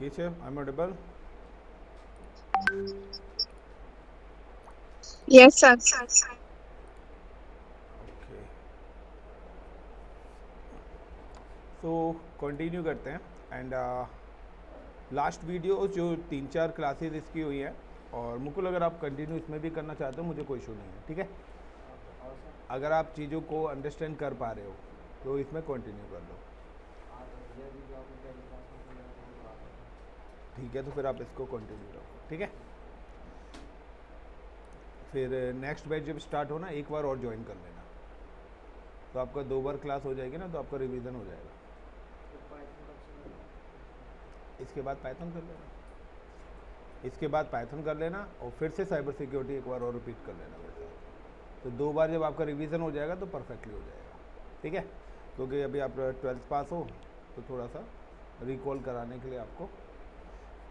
Keshav, I'm audible? Yes, sir. Okay, so continue करते हैं and last video जो 3-4 classes इसकी हुई हैं और मुकुल अगर आप कंटिन्यू इसमें भी करना चाहते हो मुझे कोई इशू नहीं है, ठीक है। अगर आप चीज़ों को अंडरस्टैंड कर पा रहे हो तो इसमें कंटिन्यू कर लो, ठीक है। तो फिर आप इसको कंटिन्यू रखो, ठीक है। फिर नेक्स्ट बैच जब स्टार्ट हो ना एक बार और ज्वाइन कर लेना, तो आपका 2 बार क्लास हो जाएगी ना, तो आपका रिवीजन हो जाएगा। इसके बाद पाइथन कर लेना, इसके बाद पाइथन कर लेना और फिर से साइबर सिक्योरिटी एक बार और रिपीट कर लेना मेरे साथ। तो 2 बार जब आपका रिवीजन हो जाएगा तो परफेक्टली हो जाएगा, ठीक है। क्योंकि अभी आप 12th पास हो तो थोड़ा सा रिकॉल कराने के लिए आपको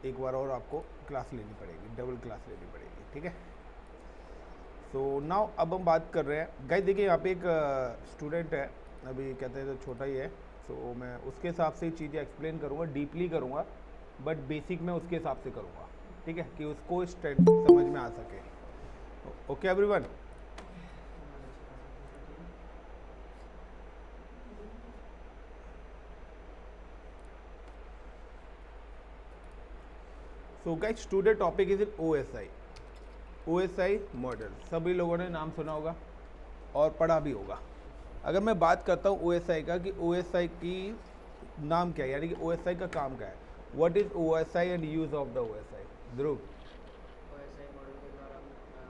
एक बार और आपको क्लास लेनी पड़ेगी, डबल क्लास लेनी पड़ेगी, ठीक है। सो नाउ अब हम बात कर रहे हैं गाइस। देखिए यहाँ पे एक स्टूडेंट है, अभी कहते हैं तो छोटा ही है। सो मैं उसके हिसाब से चीज़ें एक्सप्लेन करूँगा, डीपली करूँगा, बट बेसिक मैं उसके हिसाब से करूँगा, ठीक है, कि उसको स्ट्रेट समझ में आ सके। Okay everyone. So guys today topic is in OSI. OSI model सभी लोगों ने नाम सुना होगा और पढ़ा भी होगा। अगर मैं बात करता हूँ ओएसआई का कि ओएसआई की नाम क्या है, यानी कि ओएसआई का काम क्या है, what is OSI and use of the OSI. Dhruv. OSI model के द्वारा हम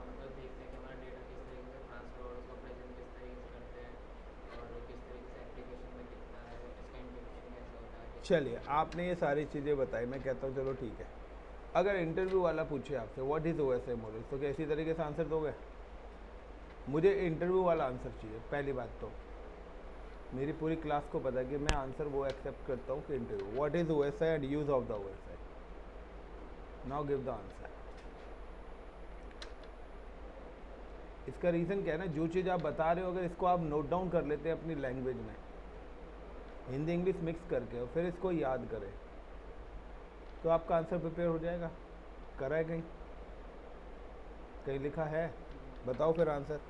मतलब देखते हैं कि हमारा डेटा किस तरीके से ट्रांसफर और उसको प्रेजेंट किस तरीके से करते हैं और किस तरीके से एप्लीकेशन में दिखता है, इसका इंटीग्रेशन कैसे होता है, किस चलिए तरीके से। आपने ये सारी चीज़ें बताई, मैं कहता हूँ चलो ठीक है। अगर इंटरव्यू वाला पूछे आपसे व्हाट इज ओएसआई मॉडल, तो क्या इसी तरीके से आंसर दोगे? मुझे इंटरव्यू वाला आंसर चाहिए। पहली बात तो मेरी पूरी क्लास को पता है कि मैं आंसर वो एक्सेप्ट करता हूँ कि interview what is OSI and use of the OSI. Now give the answer. इसका रीज़न क्या है ना, जो चीज़ आप बता रहे हो अगर इसको आप नोट डाउन कर लेते हैं अपनी लैंग्वेज में, हिंदी इंग्लिश मिक्स करके, और फिर इसको याद करें, तो आपका आंसर प्रिपेयर हो जाएगा। करा है कहीं कहीं लिखा है? बताओ फिर answer.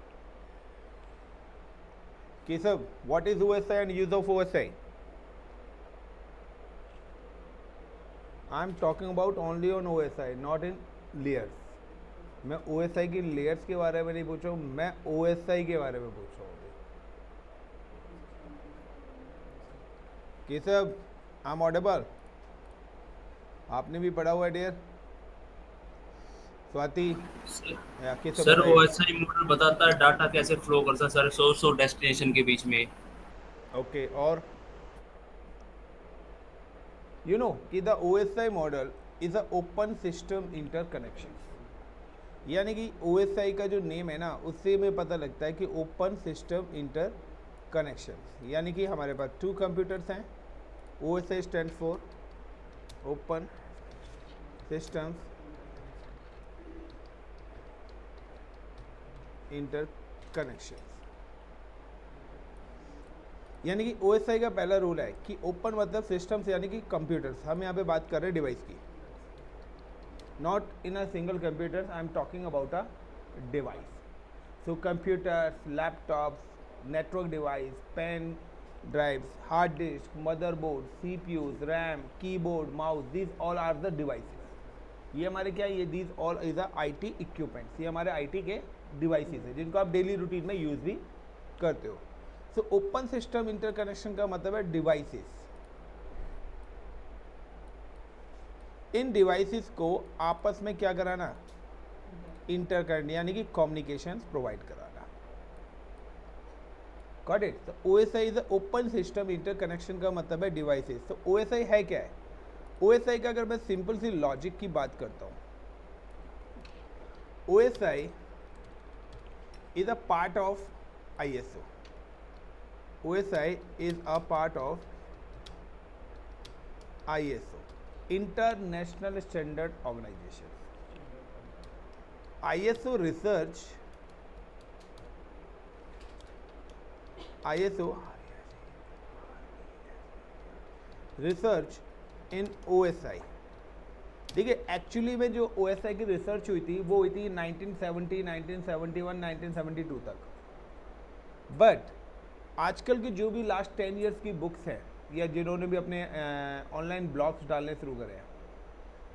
Keshav, what is OSI and use of OSI? I am talking about only on OSI, not in layers. मैं ओएसआई की लेयर्स के बारे में नहीं पूछ रहा हूँ, मैं ओएसआई के बारे में पूछ रहा हूँ अभी। Keshav, I am audible? आपने भी पढ़ा हुआ है डियर। स्वाति सर या केशव सर, बताइए। वो ऐसा ही मॉडल बताता है डाटा कैसे फ्लो करता है सर, सोर्स और डेस्टिनेशन के बीच में। ओके, और यू नो कि the OSI model is a open system interconnection, यानी कि ओएसआई का जो नेम है ना उससे हमें पता लगता है कि ओपन सिस्टम इंटर कनेक्शन, यानी कि हमारे पास 2 कंप्यूटर्स हैं। OSI stand for open systems inter connection, यानी कि ओएसआई का पहला रूल है कि ओपन मतलब सिस्टम्स यानी कि कंप्यूटर्स, हम यहाँ पे बात कर रहे हैं डिवाइस की, not in a single computer, I am talking about a device. So computers, laptops, network device, pen drives, hard disk, motherboard, CPUs, RAM, keyboard, mouse, these all are the devices. ये हमारे क्या है, ये these all is a IT equipments, ये हमारे IT के devices है जिनको आप डेली रूटीन में यूज़ भी करते हो। सो ओपन सिस्टम इंटरकनेक्शन का मतलब है डिवाइसेस, इन डिवाइसेस को आपस में क्या कराना, इंटर करना, यानी कि कम्युनिकेशन प्रोवाइड कराना। Got it. तो OSI is open system interconnection का मतलब है डिवाइसेस। तो ओएसआई है क्या है? ओएसआई का अगर मैं सिंपल सी लॉजिक की बात करता हूँ, OSI is a part of ISO. OSI is a part of ISO, international standard organization. ISO research, ISO research in OSI, ठीक है। एक्चुअली में जो OSI की रिसर्च हुई थी वो हुई थी 1970, 1971, 1972 तक। बट आजकल की जो भी लास्ट 10 इयर्स की बुक्स हैं या जिन्होंने भी अपने ऑनलाइन ब्लॉग्स डालने शुरू करे हैं,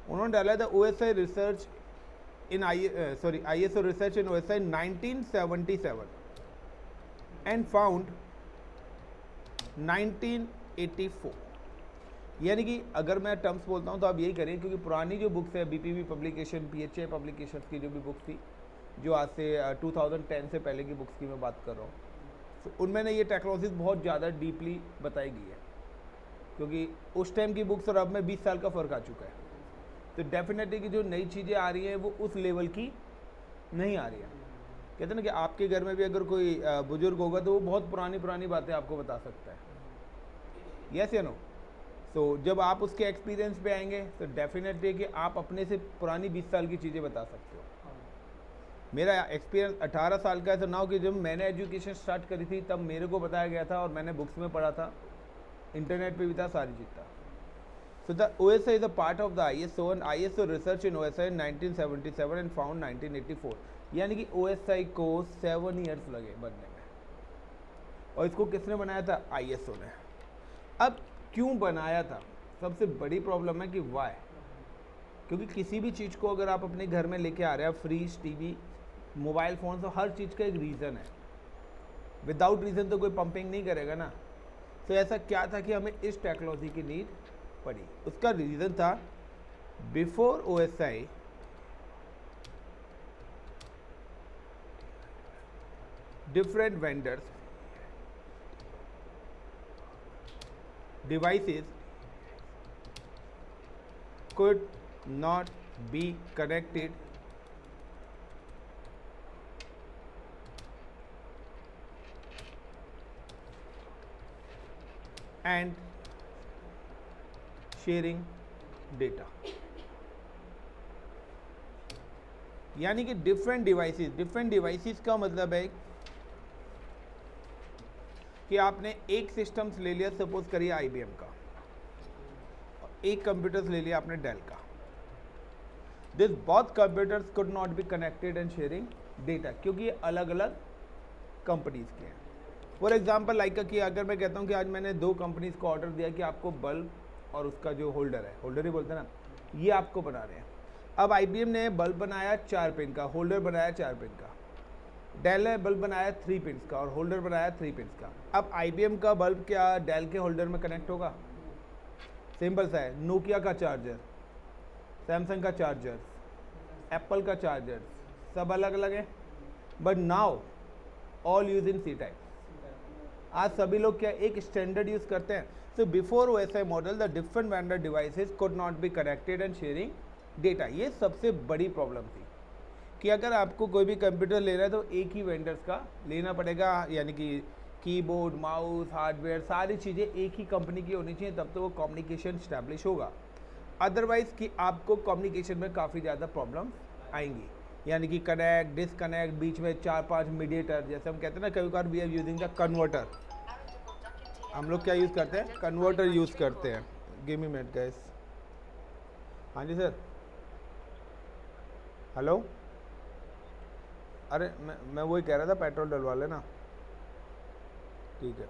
उन्होंने डाला था OSI research in ISO research in OSI 1977 and found 1984। यानी कि अगर मैं टर्म्स बोलता हूँ तो आप यही करें, क्योंकि पुरानी जो बुक्स है BPB पब्लिकेशन, PHA पब्लिकेशंस की जो भी बुक्स थी, जो आज से 2010 से पहले की बुक्स की मैं बात कर रहा हूँ, तो उनमें ये टेक्नोलॉजीज बहुत ज़्यादा डीपली बताई गई है, क्योंकि उस टाइम की बुक्स और अब में 20 साल का फ़र्क आ चुका है। तो डेफिनेटली कि जो नई चीज़ें आ रही हैं वो उस लेवल की नहीं आ रही है। कहते हैं ना कि आपके घर में भी अगर कोई बुजुर्ग होगा तो वो बहुत पुरानी पुरानी बातें आपको बता सकता है, यस या नो। तो जब आप उसके एक्सपीरियंस पे आएंगे तो डेफिनेटली कि आप अपने से पुरानी 20 साल की चीज़ें बता सकते हो। मेरा एक्सपीरियंस 18 साल का है, तो नाउ कि जब मैंने एजुकेशन स्टार्ट करी थी तब मेरे को बताया गया था और मैंने बुक्स में पढ़ा था, इंटरनेट पे भी था, सारी चीज़ था। So the OSI is a part of the ISO and ISO research in OSI in 1977 and found 1984। यानी कि OSI को 7 years लगे बनने में, और इसको किसने बनाया था? ISO ने। अब क्यों बनाया था? सबसे बड़ी प्रॉब्लम है कि वाई, क्योंकि किसी भी चीज़ को अगर आप अपने घर में लेके आ रहे हैं, फ्रिज, टीवी, मोबाइल फ़ोन, तो हर चीज़ का एक रीज़न है। विदाउट रीज़न तो कोई पंपिंग नहीं करेगा ना। तो ऐसा क्या था कि हमें इस टेक्नोलॉजी की नीड पड़ी। उसका रीज़न था before OSI different vendors devices could not be connected and sharing data। यानी कि डिफरेंट डिवाइसेस का मतलब है कि आपने एक सिस्टम्स ले लिया, सपोज करिए IBM का, एक कंप्यूटर्स ले लिया आपने डेल का। This both computers could not be connected and sharing data, क्योंकि ये अलग अलग कंपनीज के हैं। फॉर एग्जांपल लाइक कि अगर मैं कहता हूँ कि आज मैंने 2 कंपनीज को ऑर्डर दिया कि आपको बल्ब और उसका जो होल्डर है, होल्डर ही बोलते हैं ना, ये आपको बना रहे हैं। अब IBM ने बल्ब बनाया 4 पिन का, होल्डर बनाया 4 पिन का। डेल ने बल्ब बनाया 3 पिन का और होल्डर बनाया 3 पिन का। अब IBM का बल्ब क्या डेल के होल्डर में कनेक्ट होगा? सिंपल सा है, नोकिया का चार्जर, सैमसंग का चार्जर, एप्पल का चार्जर, सब अलग अलग है। But now all use in C type. आज सभी लोग क्या एक स्टैंडर्ड यूज करते हैं। So before OSI model the different vendor devices could not be connected and sharing data. ये सबसे बड़ी प्रॉब्लम थी कि अगर आपको कोई भी कंप्यूटर ले रहा है तो एक ही वेंडर्स का लेना पड़ेगा, यानी कि कीबोर्ड, माउस, हार्डवेयर, सारी चीज़ें एक ही कंपनी की होनी चाहिए, तब तो वो कम्युनिकेशन इस्टेब्लिश होगा। अदरवाइज़ कि आपको कम्युनिकेशन में काफ़ी ज़्यादा प्रॉब्लम आएंगी, यानी कि कनेक्ट, डिसकनेक्ट, बीच में 4-5 मीडिएटर, जैसे हम कहते हैं ना, कभी बार we are using the converter. हम लोग क्या यूज़ करते हैं? कन्वर्टर यूज़ करते हैं। Give me minute guys. हाँ जी सर, हेलो। अरे मैं वही कह रहा था, पेट्रोल डलवा लेना, ठीक है।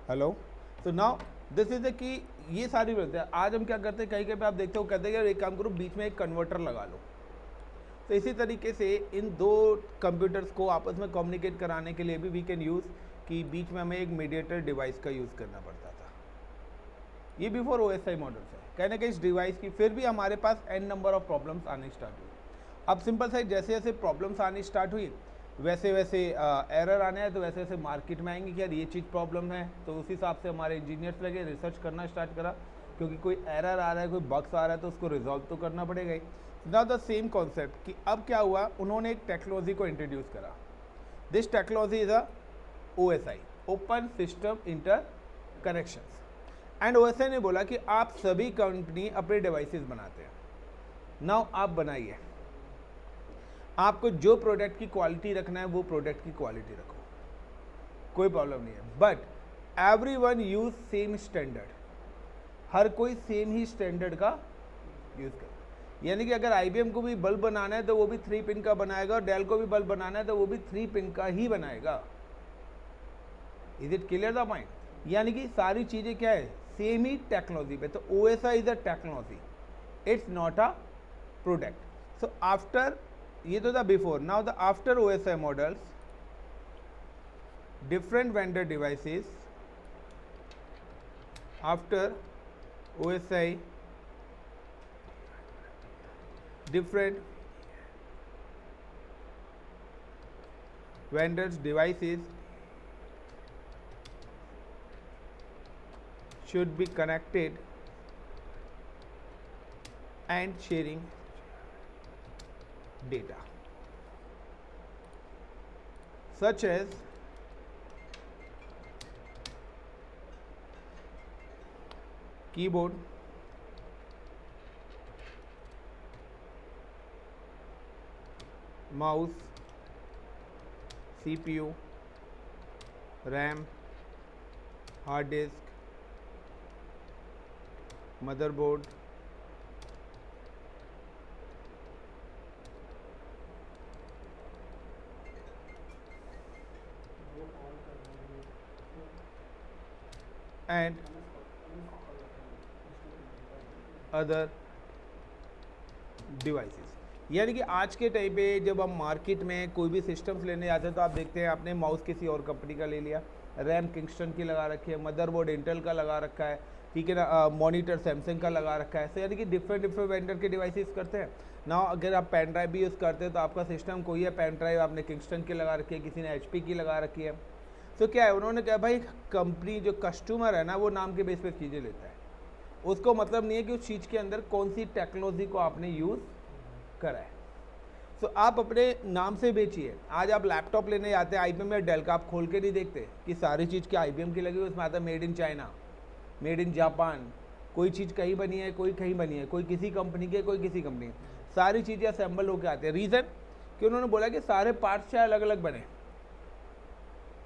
हेलो। तो नाउ दिस इज द कि ये सारी बातें हैं। आज हम क्या करते हैं, कहीं कहीं पे आप देखते हो कहते हैं यार एक काम करो, बीच में एक कन्वर्टर लगा लो। तो इसी तरीके से इन 2 कंप्यूटर्स को आपस में कम्युनिकेट कराने के लिए भी वी कैन यूज़ कि बीच में हमें एक मीडिएटर डिवाइस का यूज़ करना पड़ता था। ये बिफोर OSI मॉडल्स है। कहने के इस डिवाइस की फिर भी हमारे पास n नंबर ऑफ प्रॉब्लम्स आने स्टार्ट हुई। अब सिंपल सा जैसे जैसे प्रॉब्लम्स आनी स्टार्ट हुई वैसे वैसे एरर आने हैं, तो वैसे वैसे मार्केट में आएंगे कि यार ये चीज़ प्रॉब्लम है। तो उस हिसाब से हमारे इंजीनियर्स लगे, रिसर्च करना स्टार्ट करा, क्योंकि कोई एरर आ रहा है, कोई बग्स आ रहा है, तो उसको रिजॉल्व तो करना पड़ेगा ही। नाउ द सेम कॉन्सेप्ट कि अब क्या हुआ, उन्होंने एक टेक्नोलॉजी को इंट्रोड्यूस करा। This technology is a OSI, open system inter connections. And OSI ने बोला कि आप सभी कंपनी अपने डिवाइसेस बनाते हैं, नाउ आप बनाइए, आपको जो प्रोडक्ट की क्वालिटी रखना है वो प्रोडक्ट की क्वालिटी रखो, कोई प्रॉब्लम नहीं है। But everyone use same standard, हर कोई सेम ही स्टैंडर्ड का यूज़ कर। यानी कि अगर IBM को भी बल्ब बनाना है तो वो भी 3 पिन का बनाएगा, और डेल को भी बल्ब बनाना है तो वो भी 3 पिन का ही बनाएगा। Is it clear the point? यानी कि सारी चीज़ें क्या है, सेम ही टेक्नोलॉजी पे। तो OSI is a technology, it's not a product. So after, ये तो था before, now the after OSI models, different vendor devices after OSI, different vendors devices should be connected and sharing data, such as keyboard, mouse, CPU, RAM, hard disk, motherboard, and other devices. यानी कि आज के time पे जब हम market में कोई भी सिस्टम्स लेने जाते हैं तो आप देखते हैं आपने माउस किसी और कंपनी का ले लिया, रैम किंगस्टन की लगा रखी है, मदरबोर्ड इंटेल का लगा रखा है, ठीक है ना, मॉनिटर सैमसंग का लगा रखा है। तो यानी कि डिफरेंट वेंडर के डिवाइसेस करते हैं ना। अगर आप पेन ड्राइव भी यूज़ करते हैं तो आपका सिस्टम कोई है, पेन ड्राइव आपने किंगस्टन की लगा रखी है, किसी ने HP की लगा रखी है। तो क्या है, उन्होंने कहा भाई कंपनी जो कस्टमर है ना वो नाम के बेस पे चीज़ें लेता है, उसको मतलब नहीं है कि उस चीज़ के अंदर कौन सी टेक्नोलॉजी को आपने यूज़ करा है। तो आप अपने नाम से बेचिए। आज आप लैपटॉप लेने जाते हैं IBM या डेल का, आप खोल के नहीं देखते कि सारी चीज़ क्या IBM की लगी हुई, उसमें आता है made in China, made in Japan, कोई चीज़ कहीं बनी है, कोई कहीं बनी है, कोई किसी कंपनी की, कोई किसी कंपनी की, सारी चीज़ें असेंबल होकर आती है। रीज़न कि उन्होंने बोला कि सारे पार्ट्स चाहे अलग अलग बने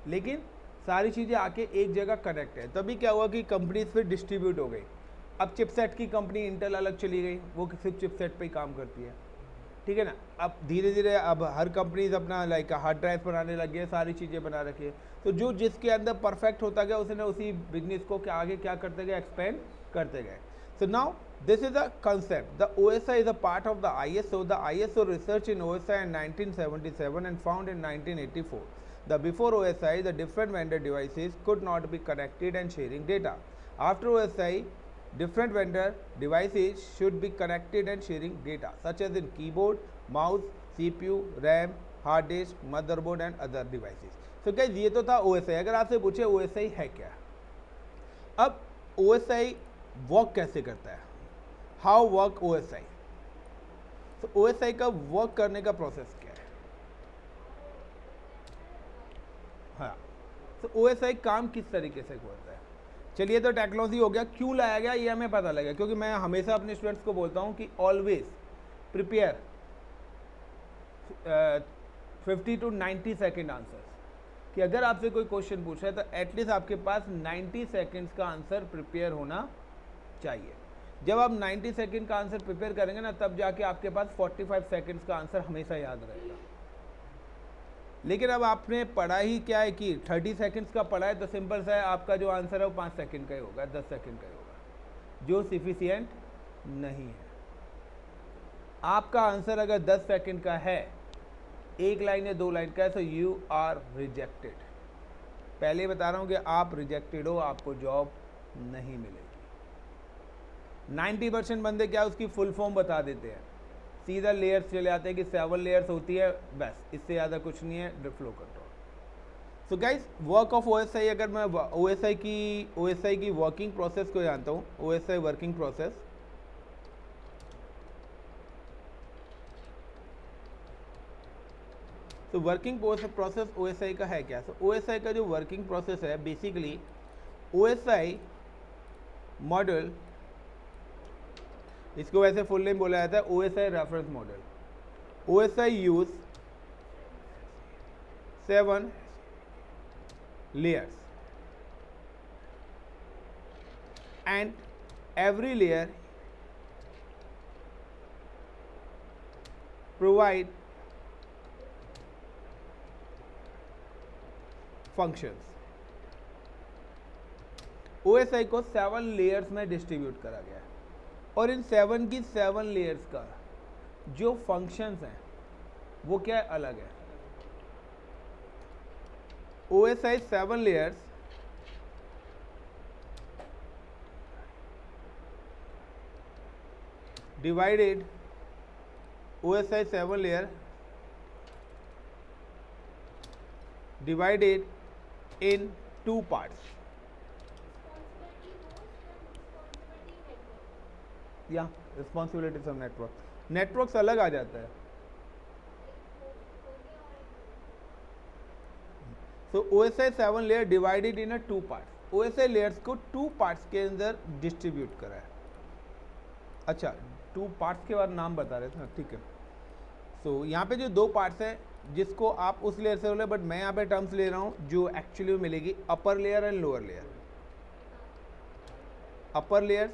लेकिन सारी चीज़ें आके एक जगह कनेक्ट है। तभी क्या हुआ कि कंपनीज फिर डिस्ट्रीब्यूट हो गई। अब चिपसेट की कंपनी इंटेल अलग चली गई, वो सिर्फ चिपसेट पे ही काम करती है, ठीक है ना। अब धीरे धीरे अब हर कंपनीज अपना लाइक हार्ड ड्राइव बनाने लग गए, सारी चीज़ें बना रखी है। तो जो जिसके अंदर परफेक्ट होता गया उसने उसी बिजनेस को क्या आगे क्या करते गए, एक्सपेंड करते गए। So now this is the concept. The OSI is a part of the ISO. The ISO research in OSI in 1977 and found in 1984. The before OSI, the different vendor devices could not be connected and sharing data. After OSI, different vendor devices should be connected and sharing data, such as in keyboard, mouse, CPU, RAM, hard disk, motherboard and other devices. So guys, ये तो था OSI. अगर आपसे पूछे OSI है क्या, अब OSI work कैसे करता है, हाउ वर्क OSI। तो OSI का वर्क करने का प्रोसेस क्या है, हाँ, तो OSI काम किस तरीके से करता है। चलिए, तो टेक्नोलॉजी हो गया, क्यों लाया गया ये हमें पता लगा, क्योंकि मैं हमेशा अपने स्टूडेंट्स को बोलता हूँ कि always prepare 50 to 90 second answer, कि अगर आपसे कोई क्वेश्चन पूछा है तो एटलीस्ट आपके पास 90 सेकेंड्स का आंसर प्रिपेयर होना चाहिए। जब आप 90 सेकेंड का आंसर प्रिपेयर करेंगे ना, तब जाके आपके पास 45 सेकेंड्स का आंसर हमेशा याद रहेगा। लेकिन अब आपने पढ़ा ही क्या है कि 30 सेकेंड्स का पढ़ा है, तो सिंपल सा है, आपका जो आंसर है वो 5 सेकेंड का ही होगा, 10 सेकेंड का ही होगा, जो सफिशिएंट नहीं है। आपका आंसर अगर 10 सेकेंड का है, एक लाइन या 2 लाइन का है, तो यू आर रिजेक्टेड। पहले बता रहा हूँ कि आप रिजेक्टेड हो, आपको जॉब नहीं मिलेगी। 90% बंदे क्या उसकी फुल फॉर्म बता देते हैं, सीधा लेयर्स चले आते हैं कि 7 लेयर्स होती है, बस इससे ज़्यादा कुछ नहीं है, flow control. So guys, work of OSI, अगर मैं OSI की वर्किंग प्रोसेस को जानता हूँ, OSI वर्किंग प्रोसेस, तो वर्किंग प्रोसेस OSI का है क्या। तो OSI का जो वर्किंग प्रोसेस है, बेसिकली OSI मॉडल, इसको वैसे फुल नेम बोला जाता है OSI reference model. OSI use 7 layers and every layer provide functions. OSI को 7 लेयर्स में डिस्ट्रीब्यूट करा गया है और इन 7 की 7 लेयर्स का जो फंक्शंस हैं वो क्या अलग है। OSI 7 layers divided OSI 7 layer divided in 2 parts. या रिस्पॉन्सिबिलिटीज ऑफ नेटवर्क्स अलग आ जाता है। सो OSI 7 layer divided in 2 parts. OSI layers को 2 पार्ट्स के अंदर डिस्ट्रीब्यूट करा है। अच्छा, 2 पार्ट्स के बाद नाम बता रहे थे ना, ठीक है। सो यहाँ पे जो 2 पार्ट्स हैं जिसको आप उस लेयर से बोले, बट मैं यहाँ पे टर्म्स ले रहा हूँ जो एक्चुअली मिलेगी upper layer and lower layer. Upper layers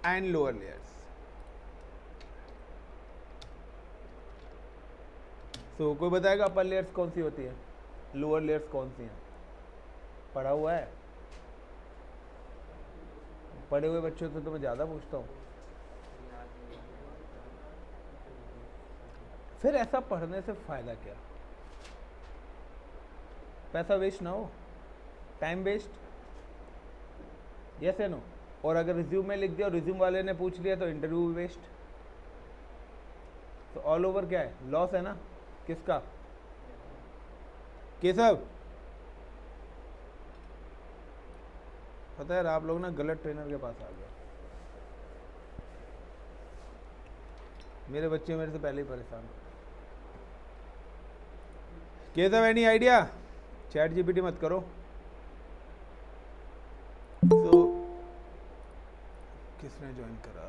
and lower layers. So कोई बताएगा अपर लेयर्स कौन सी होती है, लोअर लेयर्स कौन सी हैं? पढ़ा हुआ है? पढ़े हुए बच्चों से तो मैं ज़्यादा पूछता हूँ। फिर ऐसा पढ़ने से फायदा क्या? पैसा वेस्ट ना हो, टाइम वेस्ट, यस या नो? और अगर रिज्यूम में लिख दिया और रिज्यूम वाले ने पूछ लिया तो इंटरव्यू भी वेस्ट। तो ऑल ओवर क्या है, लॉस है ना। किसका? केशव, पता है आप लोग ना गलत ट्रेनर के पास आ गए। मेरे बच्चे मेरे से पहले ही परेशान। Keshav, any idea? Chat GPT मत करो। तो किसने ज्वाइन करा?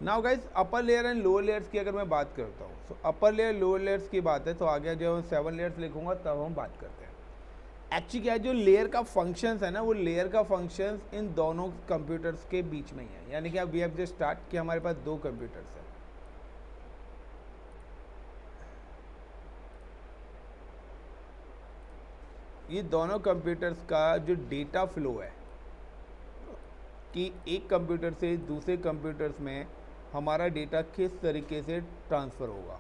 Now guys, upper layer and lower layers की अगर मैं बात करता हूँ, सो अपर लेयर लोअर लेयर्स की बात है तो आगे जब 7 लेयर्स लिखूंगा तब हम बात करते हैं। एक्चुअली क्या है, जो लेयर का फंक्शंस है ना, वो लेयर का फंक्शंस इन दोनों कंप्यूटर्स के बीच में ही है। यानी कि अब वी हैव जस्ट स्टार्ट कि हमारे पास 2 कंप्यूटर्स हैं। ये दोनों कंप्यूटर्स का जो डेटा फ्लो है कि एक कंप्यूटर से दूसरे कंप्यूटर्स में हमारा डेटा किस तरीके से ट्रांसफ़र होगा,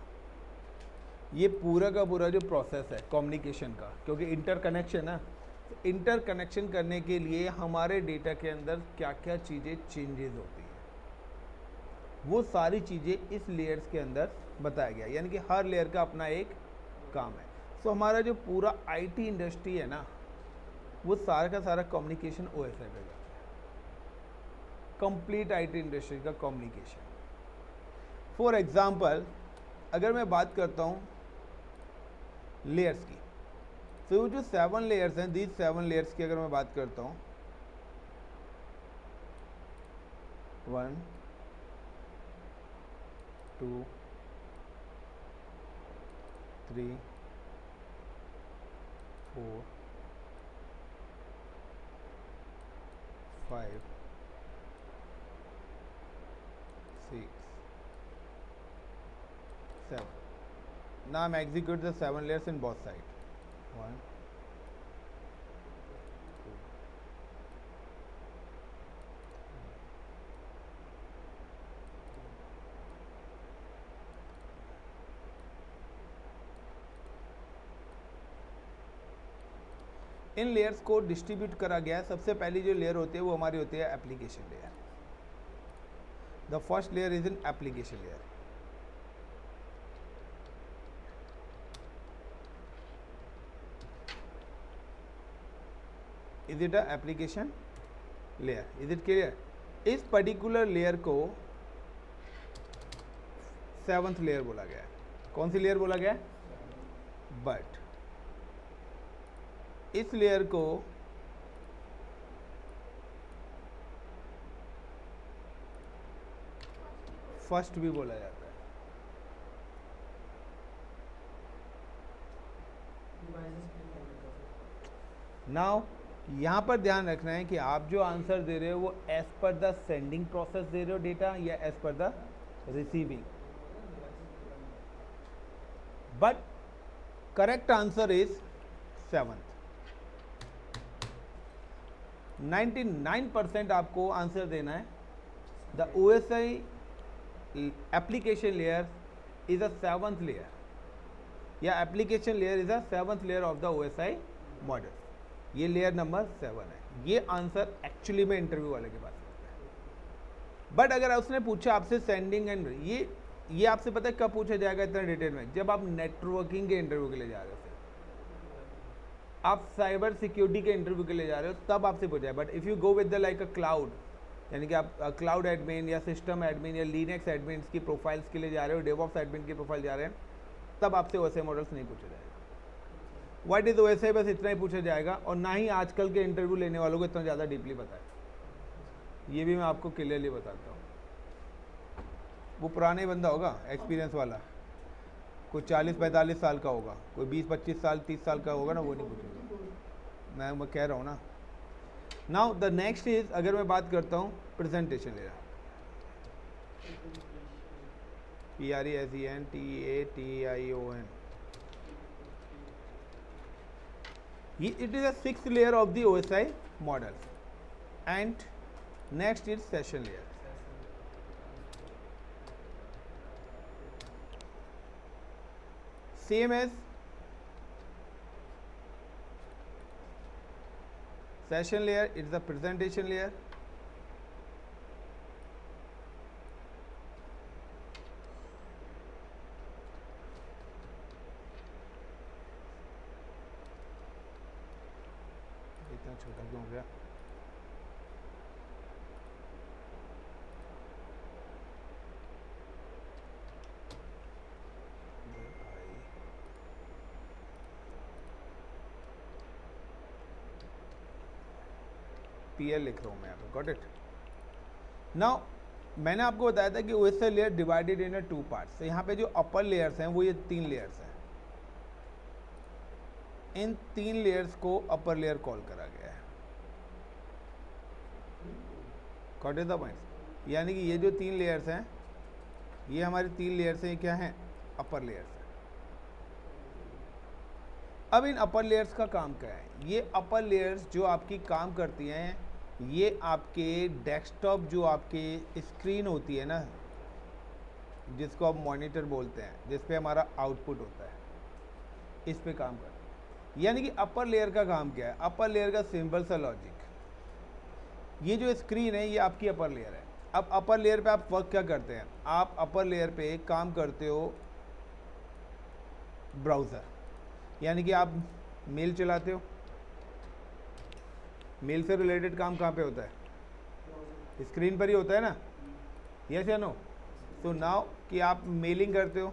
ये पूरा का पूरा जो प्रोसेस है कम्युनिकेशन का, क्योंकि इंटरकनेक्शन है, इंटरकनेक्शन करने के लिए हमारे डेटा के अंदर क्या क्या चीज़ें चेंजेस होती हैं, वो सारी चीज़ें इस लेयर्स के अंदर बताया गया। यानी कि हर लेयर का अपना एक काम है। सो हमारा जो पूरा आईटी इंडस्ट्री है ना, वो सारा का सारा कम्युनिकेशन OSI पे जाता है। कंप्लीट आईटी इंडस्ट्री का कम्युनिकेशन। फॉर एग्जांपल अगर मैं बात करता हूँ लेयर्स की, तो वो जो 7 लेयर्स हैं, दीज 7 लेयर्स की अगर मैं बात करता हूँ, 1 2 3 4 5 6 7. Now I'm execute the 7 layers in both sides. 1 2 in layers को डिस्ट्रीब्यूट करा गया है। सबसे पहली जो लेयर होती है वो हमारी होती है application layer. The first layer is in application layer. Is it a application layer? Is it clear? इस पर्टिकुलर लेयर को 7th लेयर बोला गया है। कौन सी लेयर बोला गया है? बट इस लेयर को फर्स्ट भी बोला जाता है। नाउ यहाँ पर ध्यान रखना है कि आप जो आंसर दे रहे हो वो as per the sending process दे रहे हो डेटा या as per the receiving. But correct answer is 7th. 99% आपको आंसर देना है. The OSI application layer is a 7th layer, या application layer is a 7th layer of the OSI model. ये layer number 7 है. ये answer actually में interview वाले के पास है. बट अगर उसने पूछा आपसे सेंडिंग एंड ये आपसे पता है कब पूछा जाएगा इतना डिटेल में, जब आप नेटवर्किंग के इंटरव्यू के लिए जा रहे हो, आप साइबर सिक्योरिटी के इंटरव्यू के लिए जा रहे हो, तब आपसे पूछा है. But if you go with the like a cloud, यानी कि आप क्लाउड एडमिन या सिस्टम एडमिन या लिनक्स एडमिन की प्रोफाइल्स के लिए जा रहे हो, डेवऑप्स एडमिन की प्रोफाइल जा रहे हैं, तब आपसे OSI मॉडल्स नहीं पूछा जाएगा. व्हाट इज OSI बस इतना ही पूछा जाएगा, और ना ही आजकल के इंटरव्यू लेने वालों को इतना ज़्यादा डीपली पता है. ये भी मैं आपको क्लियरली बताता हूँ. वो पुराने बंदा होगा, एक्सपीरियंस वाला, कोई 40-45 साल का होगा, कोई 20-25 साल 30 साल का होगा ना, वो नहीं पूछेगा. मैं कह रहा हूँ ना. नाउ द नेक्स्ट इज, अगर मैं बात करता हूँ presentation layer, PRESENTATION, it is a 6th layer of the OSI model. And next is session layer. Same as session layer, it is a presentation layer. इतना छोटा क्यों हो गया? PL लिख रहा हूँ मैं यहाँ पे. Got it. नाउ मैंने आपको बताया था कि OSI layer divided in 2 parts. यहाँ पे जो अपर लेयर्स हैं वो ये 3 लेयर्स हैं. इन 3 लेयर्स को अपर लेयर कॉल करा गया है. Got it the point. यानी कि ये जो 3 लेयर्स हैं, ये हमारी 3 लेयर्स हैं. ये क्या हैं? अपर लेयर्स हैं. अब इन अपर लेयर्स का काम क्या है? ये अपर लेयर्स जो आपकी काम करती हैं, ये आपके डेस्कटॉप, जो आपके स्क्रीन होती है ना, जिसको आप मॉनिटर बोलते हैं, जिस पे हमारा आउटपुट होता है, इस पे काम करते हैं. यानी कि अपर लेयर का काम क्या है? अपर लेयर का सिंपल सा लॉजिक, ये जो स्क्रीन है ये आपकी अपर लेयर है. अब अपर लेयर पे आप वर्क क्या करते हैं? आप अपर लेयर पे काम करते हो ब्राउज़र, यानी कि आप मेल चलाते हो. मेल से रिलेटेड काम कहाँ पे होता है? स्क्रीन पर ही होता है ना. यस या नो? सो नाउ कि आप मेलिंग करते हो,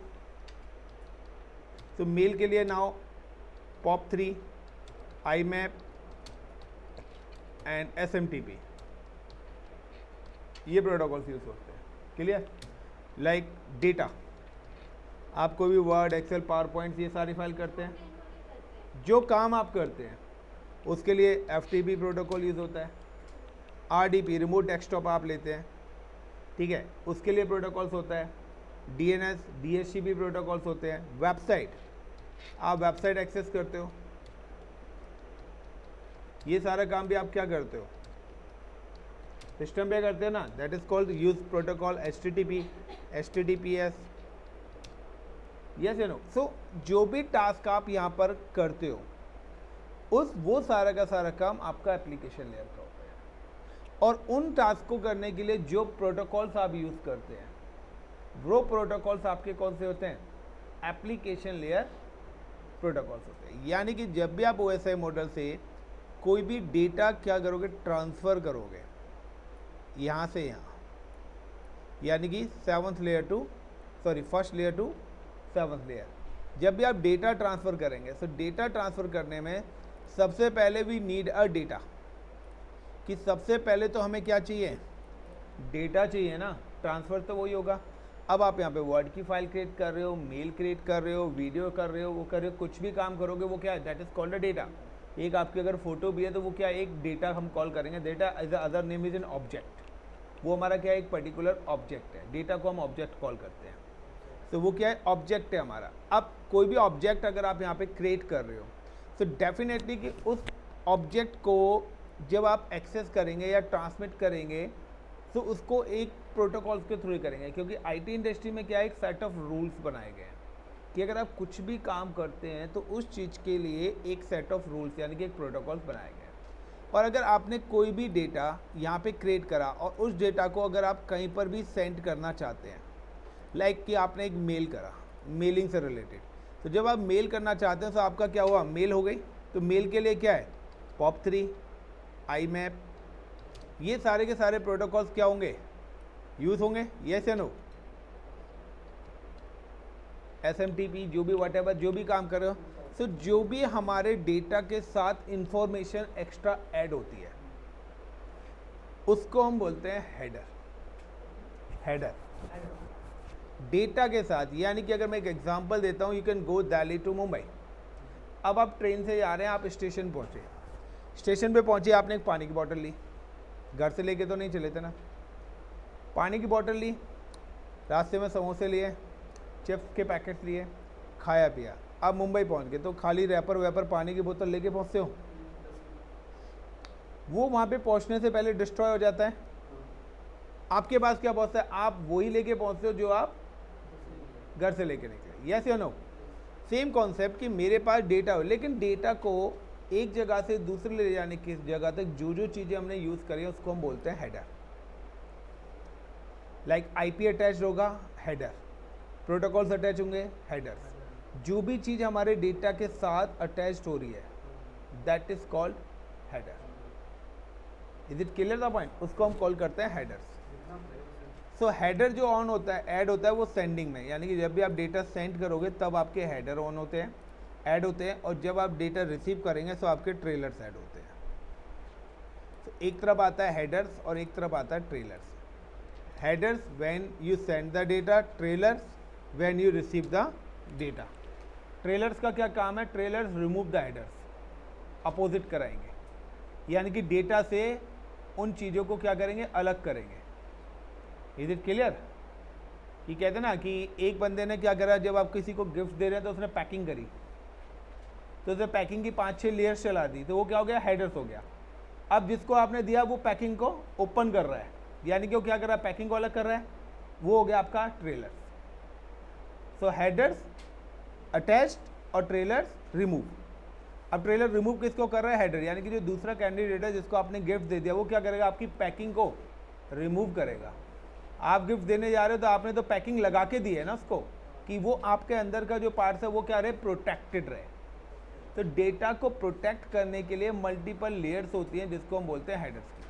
तो मेल के लिए now POP3, IMAP and SMTP, ये प्रोटोकॉल्स यूज होते हैं. क्लियर? लाइक डेटा, आप कोई भी वर्ड, एक्सेल, पावर पॉइंट्स, ये सारी फाइल करते हैं. जो काम आप करते हैं उसके लिए FTP प्रोटोकॉल यूज़ होता है. RDP, रिमोट डेस्कटॉप आप लेते हैं, ठीक है, उसके लिए प्रोटोकॉल्स होता है. DNS, DHCP प्रोटोकॉल्स होते हैं. वेबसाइट, आप वेबसाइट एक्सेस करते हो, ये सारा काम भी आप क्या करते हो? सिस्टम पे करते हो ना. That is called use protocol, HTTP, HTTPS. Yes या नो? सो जो भी टास्क आप यहाँ पर करते हो, वो सारा का सारा काम आपका एप्लीकेशन लेयर का होता है. और उन टास्क को करने के लिए जो प्रोटोकॉल्स आप यूज़ करते हैं, वो प्रोटोकॉल्स आपके कौन से होते हैं? एप्लीकेशन लेयर प्रोटोकॉल्स होते हैं. यानी कि जब भी आप OSI मॉडल से कोई भी डेटा क्या करोगे? ट्रांसफ़र करोगे यहाँ से यहाँ, यानी कि first layer two 7th layer. जब भी आप डेटा ट्रांसफ़र करेंगे, तो डेटा ट्रांसफ़र करने में सबसे पहले वी नीड अ डेटा, कि सबसे पहले तो हमें क्या चाहिए? डेटा चाहिए ना. ट्रांसफ़र तो वही होगा. अब आप यहाँ पे वर्ड की फाइल क्रिएट कर रहे हो, मेल क्रिएट कर रहे हो, वीडियो कर रहे हो, वो कर रहे हो, कुछ भी काम करोगे, वो क्या है? That is called a data. एक आपकी अगर फोटो भी है तो वो क्या एक डेटा हम कॉल करेंगे, data as other name is an object, वो हमारा क्या है एक पर्टिकुलर ऑब्जेक्ट है, डेटा को हम ऑब्जेक्ट कॉल करते हैं, तो वो क्या है ऑब्जेक्ट है हमारा। अब कोई भी ऑब्जेक्ट अगर आप यहाँ पे क्रिएट कर रहे हो तो डेफिनेटली कि उस ऑब्जेक्ट को जब आप एक्सेस करेंगे या ट्रांसमिट करेंगे तो उसको एक प्रोटोकॉल्स के थ्रू ही करेंगे, क्योंकि आईटी इंडस्ट्री में क्या है एक सेट ऑफ रूल्स बनाए गए हैं कि अगर आप कुछ भी काम करते हैं तो उस चीज़ के लिए एक सेट ऑफ रूल्स यानी कि एक प्रोटोकॉल्स बनाए गए हैं। और अगर आपने कोई भी डेटा यहाँ पे क्रिएट करा और उस डेटा को अगर आप कहीं पर भी सेंड करना चाहते हैं, लाइक कि आपने एक मेल करा मेलिंग से रिलेटेड, तो जब आप मेल करना चाहते हैं तो आपका क्या हुआ मेल हो गई, तो मेल के लिए क्या है POP3, IMAP, ये सारे के सारे प्रोटोकॉल्स क्या होंगे यूज़ होंगे, यस या नो। SMTP जो भी व्हाटएवर जो भी काम कर रहे हो, तो जो भी हमारे डेटा के साथ इंफॉर्मेशन एक्स्ट्रा ऐड होती है उसको हम बोलते हैं हेडर। हेडर डेटा के साथ, यानी कि अगर मैं एक एग्जांपल देता हूँ, you can go Delhi to Mumbai. अब आप ट्रेन से जा रहे हैं, आप स्टेशन पहुँचे, स्टेशन पे पहुँचे, आपने एक पानी की बोतल ली, घर से लेके तो नहीं चले थे ना, पानी की बोतल ली, रास्ते में समोसे लिए, चिप्स के पैकेट्स लिए, खाया पिया, आप मुंबई पहुंच गए, तो खाली रैपर वैपर पानी की बोतल लेके पहुंचते हो, वो वहाँ पे पहुंचने से पहले डिस्ट्रॉय हो जाता है। आपके पास क्या पहुंचता है, आप वही लेके पहुंचते हो जो आप घर से लेके निकले, यस या नो। सेम कॉन्सेप्ट कि मेरे पास डेटा हो, लेकिन डेटा को एक जगह से दूसरे ले जाने की जगह तक जो जो चीज़ें हमने यूज़ करी उसको हम बोलते हैं हेडर। लाइक IP अटैच होगा हेडर, प्रोटोकॉल्स अटैच होंगे हेडर्स, जो भी चीज़ हमारे डेटा के साथ अटैच्ड हो रही है that is called header. Is it clear the point, उसको हम कॉल करते हैं हेडर्स। सो हेडर जो ऑन होता है ऐड होता है वो सेंडिंग में, यानी कि जब भी आप डेटा सेंड करोगे तब आपके हेडर ऑन होते हैं ऐड होते हैं, और जब आप डेटा रिसीव करेंगे तो आपके ट्रेलर्स ऐड होते हैं। तो एक तरफ आता है हेडर्स और एक तरफ आता है trailers. Headers when you send the data, trailers when you receive the data. Trailers का क्या काम है, trailers remove the headers, opposite कराएंगे, यानी कि डेटा से उन चीज़ों को क्या करेंगे अलग करेंगे। इज इट क्लियर, कि कहते हैं ना कि एक बंदे ने क्या करा, जब आप किसी को गिफ्ट दे रहे हैं तो उसने पैकिंग करी, तो उसने पैकिंग की 5-6 लेयर्स चला दी, तो वो क्या हो गया हेडर्स हो गया। अब जिसको आपने दिया वो पैकिंग को ओपन कर रहा है, यानी कि वो क्या कर रहा है पैकिंग को अलग कर रहा है, वो हो गया आपका ट्रेलर्स। सो हेडर्स अटैच्ड और ट्रेलर्स रिमूव। अब ट्रेलर रिमूव किसको कर रहा है, हेडर, यानी कि जो दूसरा कैंडिडेट है जिसको आपने गिफ्ट दे दिया वो क्या करेगा आपकी पैकिंग को रिमूव करेगा। आप गिफ्ट देने जा रहे हो तो आपने तो पैकिंग लगा के दी है ना उसको, कि वो आपके अंदर का जो पार्ट्स है वो क्या रहे प्रोटेक्टेड रहे। तो डेटा को प्रोटेक्ट करने के लिए मल्टीपल लेयर्स होती हैं जिसको हम बोलते हैं हेडर्स की।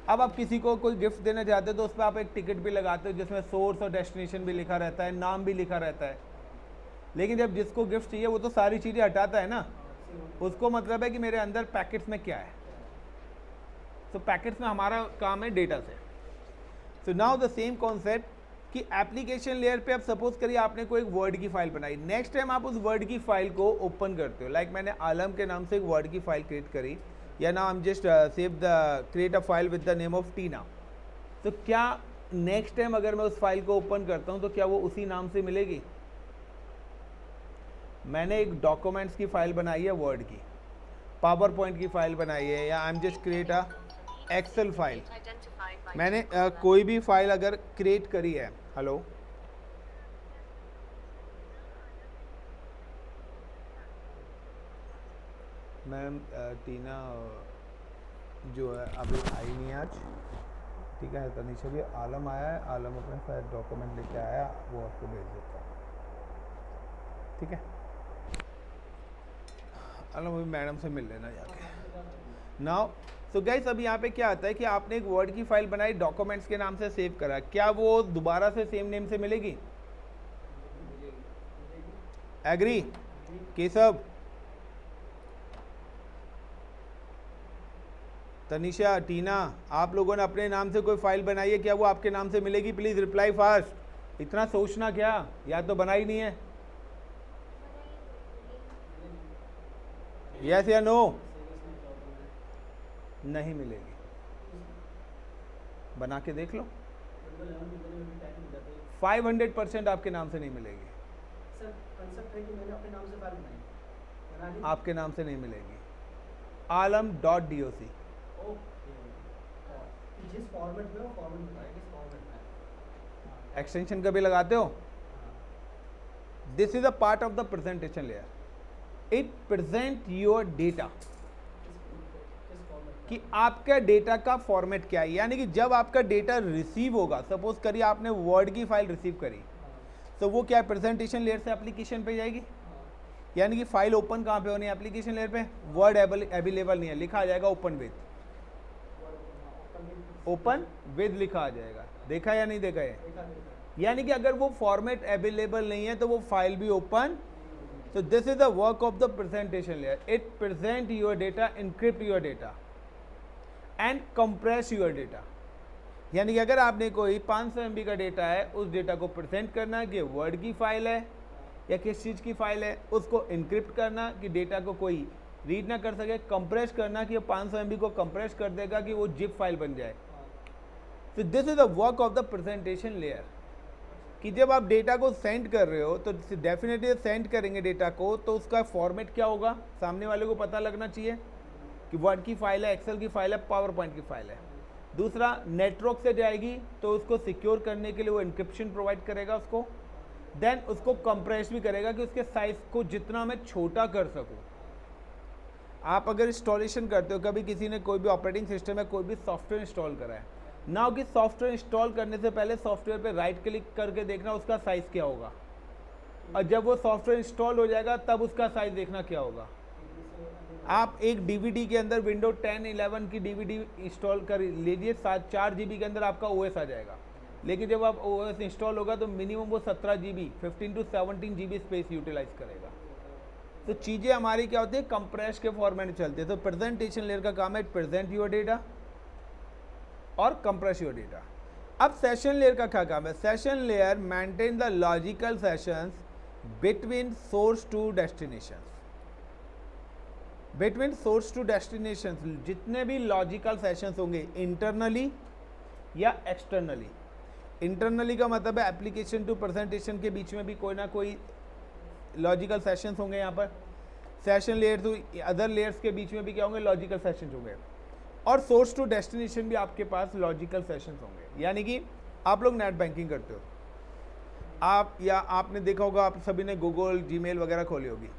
अब आप किसी को कोई गिफ्ट देना चाहते हो तो उस पर आप एक टिकट भी लगाते हो जिसमें सोर्स और डेस्टिनेशन भी लिखा रहता है, नाम भी लिखा रहता है, लेकिन जब जिसको गिफ्ट चाहिए वो तो सारी चीज़ें हटाता है ना, उसको मतलब है कि मेरे अंदर पैकेट्स में क्या है। तो पैकेट्स में हमारा काम है डेटा से। So now the same concept कि एप्लीकेशन लेयर पे आप सपोज करिए आपने कोई एक वर्ड की फाइल बनाई, नेक्स्ट टाइम आप उस वर्ड की फाइल को ओपन करते हो, लाइक मैंने आलम के नाम से एक वर्ड की फाइल क्रिएट करी, या ना हम just save the create a file with the name of Tina, तो क्या नेक्स्ट टाइम अगर मैं उस फाइल को ओपन करता हूँ तो क्या वो उसी नाम से मिलेगी। मैंने एक डॉक्यूमेंट्स की फाइल बनाई है वर्ड की, पावर पॉइंट की फाइल बनाई है, या I am just create a Excel file, मैंने कोई भी फाइल अगर क्रिएट करी है, हेलो मैम टीना जो है अभी आई नहीं आज, ठीक है, तनीषा भी, आलम आया है, आलम अपने शायद डॉक्यूमेंट लेके आया, वो आपको भेज देता हूँ, ठीक है। आलम अभी मैडम से मिल लेना जाके। नाउ तो गाइस अभी यहाँ पे क्या आता है कि आपने एक वर्ड की फाइल बनाई, डॉक्यूमेंट्स के नाम से सेव करा, क्या वो दोबारा से सेम नेम से मिलेगी। एग्री केशव, तनिषा, टीना, आप लोगों ने अपने नाम से कोई फाइल बनाई है, क्या वो आपके नाम से मिलेगी। प्लीज़ रिप्लाई फास्ट, इतना सोचना क्या, या तो बनाई नहीं है। यस या नो? नहीं मिलेगी, बना के देख लो। 500% आपके नाम से नहीं मिलेगी, सर कंसेप्ट है कि मैंने अपने नाम से फाइल बनाई, बना ली। आपके नाम से नहीं मिलेगी। alam.doc ओके, जिस फॉर्मेट में वो फॉर्मेट बताया किस फॉर्मेट में है। एक्सटेंशन कभी लगाते हो? This is a part of the presentation layer, it present your data किस फॉर्मेट कि आपका डेटा का फॉर्मेट क्या है। यानी कि जब आपका डेटा रिसीव होगा, सपोज करिए आपने वर्ड की फाइल रिसीव करी, तो वो क्या प्रेजेंटेशन लेयर से एप्लीकेशन पे जाएगी। यानी कि फाइल ओपन कहाँ पे होनी है? एप्लीकेशन लेयर पे। वर्ड अवेलेबल नहीं है, लिखा आ जाएगा ओपन विद, ओपन विद लिखा आ जाएगा। देखा या नहीं देखा है? यानी कि अगर वो फॉर्मेट अवेलेबल नहीं है तो वो फाइल भी open. So this is the work of the presentation layer. It present your data, encrypt your data and compress your data. यानी कि अगर आपने कोई 500 MB का डेटा है, उस डेटा को प्रेजेंट करना कि वर्ड की फाइल है या किस चीज़ की फाइल है, उसको इनक्रिप्ट करना कि डेटा को कोई रीड ना कर सके, कंप्रेस करना कि 500 MB को कंप्रेस कर देगा कि वो जिप फाइल बन जाए। So this is the work of the presentation layer. कि जब आप डेटा को सेंड कर रहे हो तो डेफिनेटली सेंड करेंगे डेटा को, तो उसका फॉर्मेट क्या होगा सामने वाले को पता लगना चाहिए कि वर्ड की फाइल है, एक्सेल की फाइल है, पावर पॉइंट की फाइल है। दूसरा, नेटवर्क से जाएगी तो उसको सिक्योर करने के लिए वो इंक्रिप्शन प्रोवाइड करेगा उसको, देन उसको कंप्रेस भी करेगा कि उसके साइज को जितना मैं छोटा कर सकूँ। आप अगर इंस्टॉलेशन करते हो, कभी किसी ने कोई भी ऑपरेटिंग सिस्टम है, कोई भी सॉफ्टवेयर इंस्टॉल करा है ना, कि सॉफ्टवेयर इंस्टॉल करने से पहले सॉफ्टवेयर पे राइट क्लिक करके देखना उसका साइज़ क्या होगा, और जब वो सॉफ्टवेयर इंस्टॉल हो जाएगा तब उसका साइज़ देखना क्या होगा। आप एक डीवीडी के अंदर विंडो 10, 11 की डीवीडी इंस्टॉल कर लीजिए, 4 GB के अंदर आपका ओएस आ जाएगा, लेकिन जब आप ओएस इंस्टॉल होगा तो मिनिमम वो 17 GB, 15 to 17 GB space utilise करेगा। तो चीज़ें हमारी क्या होती है, कंप्रेस के फॉर्मेट में चलती है। तो प्रेजेंटेशन लेयर का काम है प्रेजेंट योर डेटा और कंप्रेस योर डेटा। अब सेशन लेयर का क्या काम है? Session layer maintain the logical sessions between source to destinations. Between source to destinations जितने भी लॉजिकल सेशंस होंगे, इंटरनली या एक्सटर्नली। इंटरनली का मतलब है एप्लीकेशन टू प्रेजेंटेशन के बीच में भी कोई ना कोई लॉजिकल सेशंस होंगे। यहाँ पर session layer to other layers के बीच में भी क्या होंगे? लॉजिकल सेशंस होंगे। और सोर्स टू डेस्टिनेशन भी आपके पास लॉजिकल सेशंस होंगे। यानी कि आप लोग नेट बैंकिंग करते हो, आप या आपने देखा होगा, आप सभी ने गूगल, जीमेल वगैरह खोली होगी।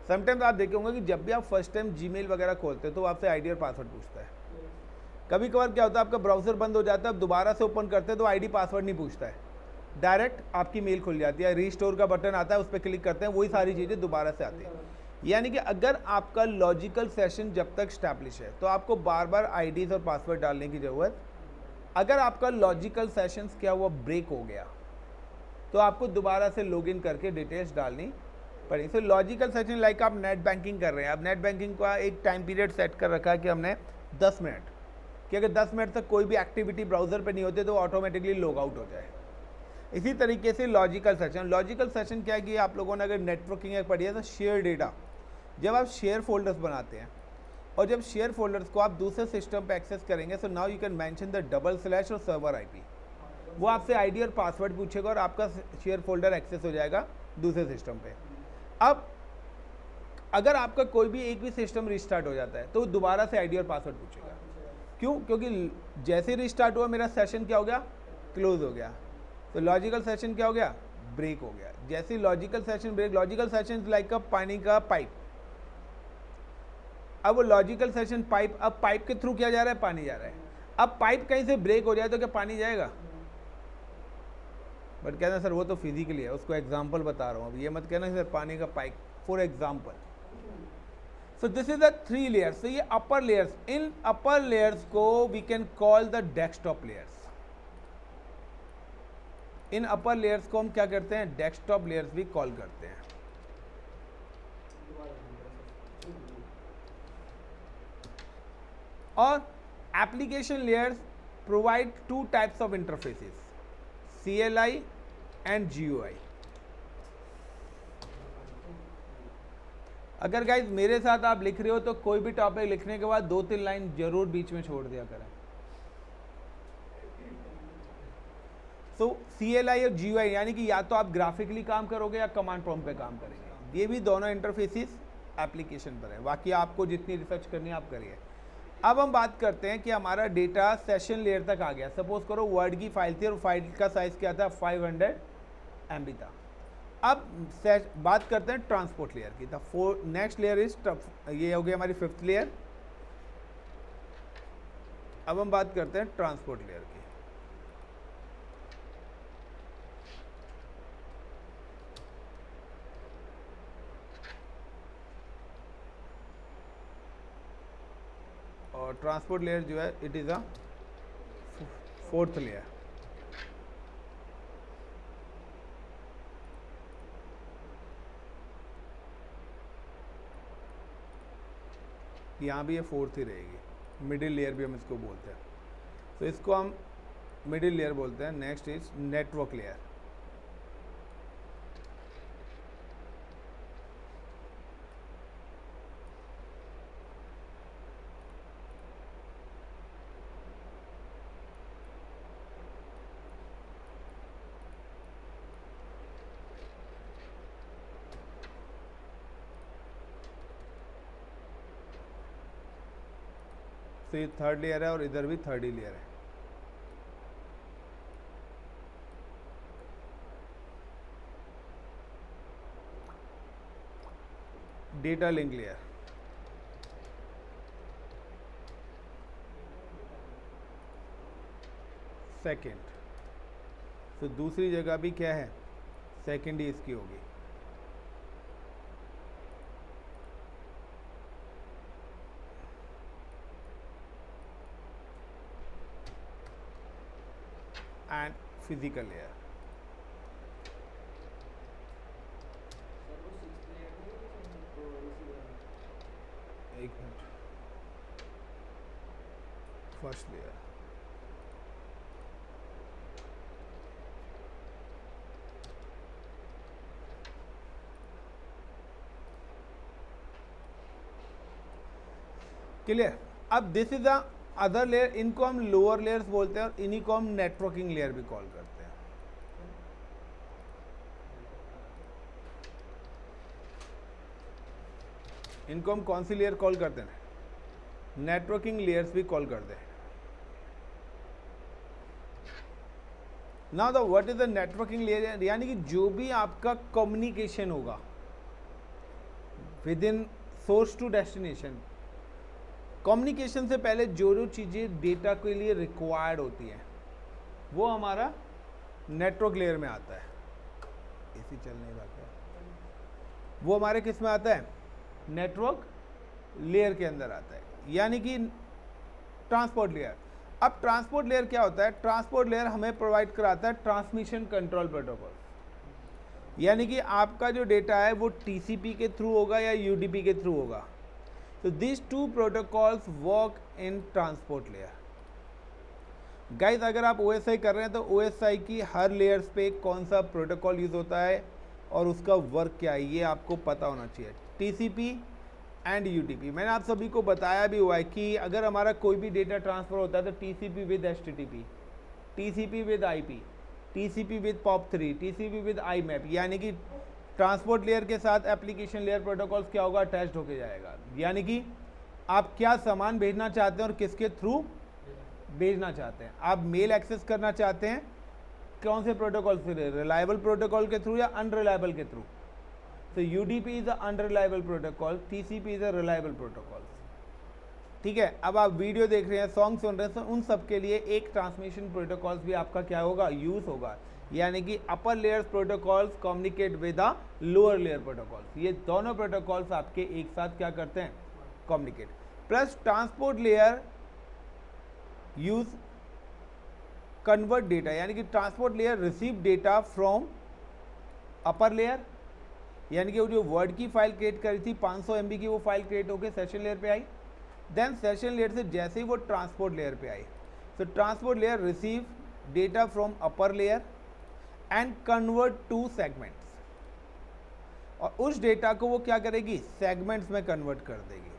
समटाइम्स आप देखे होंगे कि जब भी आप फर्स्ट टाइम जीमेल वगैरह खोलते हो तो आपसे आईडी और पासवर्ड पूछता है। कभी कभार क्या होता है, आपका ब्राउज़र बंद हो जाता है, अब दोबारा से ओपन करते हैं तो आईडी पासवर्ड नहीं पूछता है, डायरेक्ट आपकी मेल खुल जाती है, रीस्टोर का बटन आता है, उस पर क्लिक करते हैं, वही सारी चीज़ें दोबारा से आती हैं। यानी कि अगर आपका लॉजिकल सेशन जब तक स्टैब्लिश है तो आपको बार बार आईडीज़ और पासवर्ड डालने की ज़रूरत। अगर आपका लॉजिकल सेशन क्या हुआ, ब्रेक हो गया, तो आपको दोबारा से लॉगिन करके डिटेल्स डालनी पड़ेगी। तो लॉजिकल सेशन लाइक आप नेट बैंकिंग कर रहे हैं, अब नेट बैंकिंग का एक टाइम पीरियड सेट कर रखा है कि हमने 10 मिनट, कि अगर 10 मिनट तक कोई भी एक्टिविटी ब्राउज़र पे नहीं होती तो ऑटोमेटिकली लॉग आउट हो जाए। इसी तरीके से लॉजिकल सेशन क्या है कि आप लोगों ने अगर नेटवर्किंग पढ़ी है तो शेयर डेटा, जब आप शेयर फोल्डर्स बनाते हैं और जब शेयर फोल्डर्स को आप दूसरे सिस्टम पे एक्सेस करेंगे, so now you can mention the // और सर्वर आईपी। वो आपसे आईडी और पासवर्ड पूछेगा और आपका शेयर फोल्डर एक्सेस हो जाएगा दूसरे सिस्टम पे। अब अगर आपका कोई भी एक भी सिस्टम रिस्टार्ट हो जाता है तो दोबारा से आईडी और पासवर्ड पूछेगा। क्यों? क्योंकि जैसे रिस्टार्ट हुआ मेरा सेशन क्या हो गया, क्लोज हो गया। तो लॉजिकल सेशन क्या हो गया, ब्रेक हो गया। जैसे logical session break, logical session like पानी का पाइप। अब वो लॉजिकल सेशन पाइप, अब पाइप के थ्रू क्या जा रहा है, पानी जा रहा है। अब पाइप कहीं से ब्रेक हो जाए तो क्या पानी जाएगा? बट कहना सर वो तो फिजिकली है, उसको एग्जांपल बता रहा हूँ, अब ये मत कहना सर पानी का pipe, for example. So this is the 3 layers. तो ये अपर लेयर्स, इन अपर लेयर्स को we can call the desktop layers. इन अपर लेयर्स को हम क्या करते हैं, डेस्कटॉप लेयर्स भी कॉल करते हैं। और application layers provide 2 types of interfaces, CLI and GUI। अगर गाइज मेरे साथ आप लिख रहे हो तो कोई भी टॉपिक लिखने के बाद 2-3 लाइन जरूर बीच में छोड़ दिया करें। सो CLI और GUI यानी कि या तो आप ग्राफिकली काम करोगे या कमांड प्रॉम्प्ट पे काम करेंगे। ये भी दोनों इंटरफेसिस एप्लीकेशन पर है, बाकी आपको जितनी रिसर्च करनी है आप करिए। अब हम बात करते हैं कि हमारा डेटा सेशन लेयर तक आ गया। सपोज करो वर्ड की फाइल थी और फाइल का साइज क्या था, 500 MB था। अब बात करते हैं ट्रांसपोर्ट लेयर की। द नेक्स्ट लेयर इज ये हो गई हमारी 5th लेयर। अब हम बात करते हैं ट्रांसपोर्ट लेयर की। और ट्रांसपोर्ट लेयर जो है it is a 4th layer. यहाँ भी ये 4th ही रहेगी, मिडिल लेयर भी हम इसको बोलते हैं। तो इसको हम मिडिल लेयर बोलते हैं। Next is network layer. तो ये 3rd लेयर है और इधर भी 3rd ही लेयर है। Data link layer. सेकंड। तो दूसरी जगह भी क्या है, सेकंड ही इसकी होगी। And physical layer. एक मिनट, फर्स्ट लेयर। क्लियर। अब this is the other layer. इनको हम लोअर लेयर्स बोलते हैं और इन्हीं को हम नेटवर्किंग लेयर भी कॉल करते हैं। इनको हम कौन सी लेयर कॉल करते हैं, नेटवर्किंग लेयर्स भी कॉल करते हैं। Now the what is the networking layer, यानी कि जो भी आपका कम्युनिकेशन होगा with in source to destination, communication से पहले जो जो चीज़ें डेटा के लिए रिक्वायर्ड होती हैं वो हमारा नेटवर्क लेयर में आता है। एसी चल नहीं रहा है, वो हमारे किस में आता है, नेटवर्क लेयर के अंदर आता है, यानी कि ट्रांसपोर्ट लेयर। अब ट्रांसपोर्ट लेयर क्या होता है, ट्रांसपोर्ट लेयर हमें प्रोवाइड कराता है ट्रांसमिशन कंट्रोल प्रोटोकॉल, यानी कि आपका जो डेटा है वो TCP के थ्रू होगा या UDP के थ्रू होगा। तो this two protocols work in transport layer. Guys अगर आप OSI कर रहे हैं तो OSI की हर लेयर्स पे कौन सा प्रोटोकॉल यूज़ होता है और उसका वर्क क्या है ये आपको पता होना चाहिए। TCP एंड UDP, मैंने आप सभी को बताया भी हुआ है कि अगर हमारा कोई भी डेटा ट्रांसफ़र होता है तो TCP with HTTP, TCP with IP, TCP with POP3, TCP with IMAP, यानी कि ट्रांसपोर्ट लेयर के साथ एप्लीकेशन लेयर प्रोटोकॉल्स क्या होगा, अटैच्ड होके जाएगा। यानी कि आप क्या सामान भेजना चाहते हैं और किसके थ्रू भेजना चाहते हैं। आप मेल एक्सेस करना चाहते हैं कौन से प्रोटोकॉल से, रिलायबल प्रोटोकॉल के थ्रू या अनरिलायबल के थ्रू। तो UDP is a unreliable protocol, TCP is a reliable protocol. ठीक है, अब आप वीडियो देख रहे हैं, सॉन्ग सुन रहे हैं, तो उन सब के लिए एक ट्रांसमिशन प्रोटोकॉल्स भी आपका क्या होगा, यूज होगा। यानी कि upper layers protocols communicate with the lower layer protocols. ये दोनों प्रोटोकॉल्स आपके एक साथ क्या करते हैं, communicate. Plus transport layer use convert data, यानी कि transport layer receive data from upper layer, यानी कि वो जो वर्ड की फाइल क्रिएट करी थी 500 MB की, वो फाइल क्रिएट होकर सेशन लेयर पे आई। देन सेशन लेयर से जैसे ही वो ट्रांसपोर्ट लेयर पे आई, तो transport layer receive data from upper layer and convert two segments. और उस डेटा को वो क्या करेगी, सेगमेंट्स में कन्वर्ट कर देगी।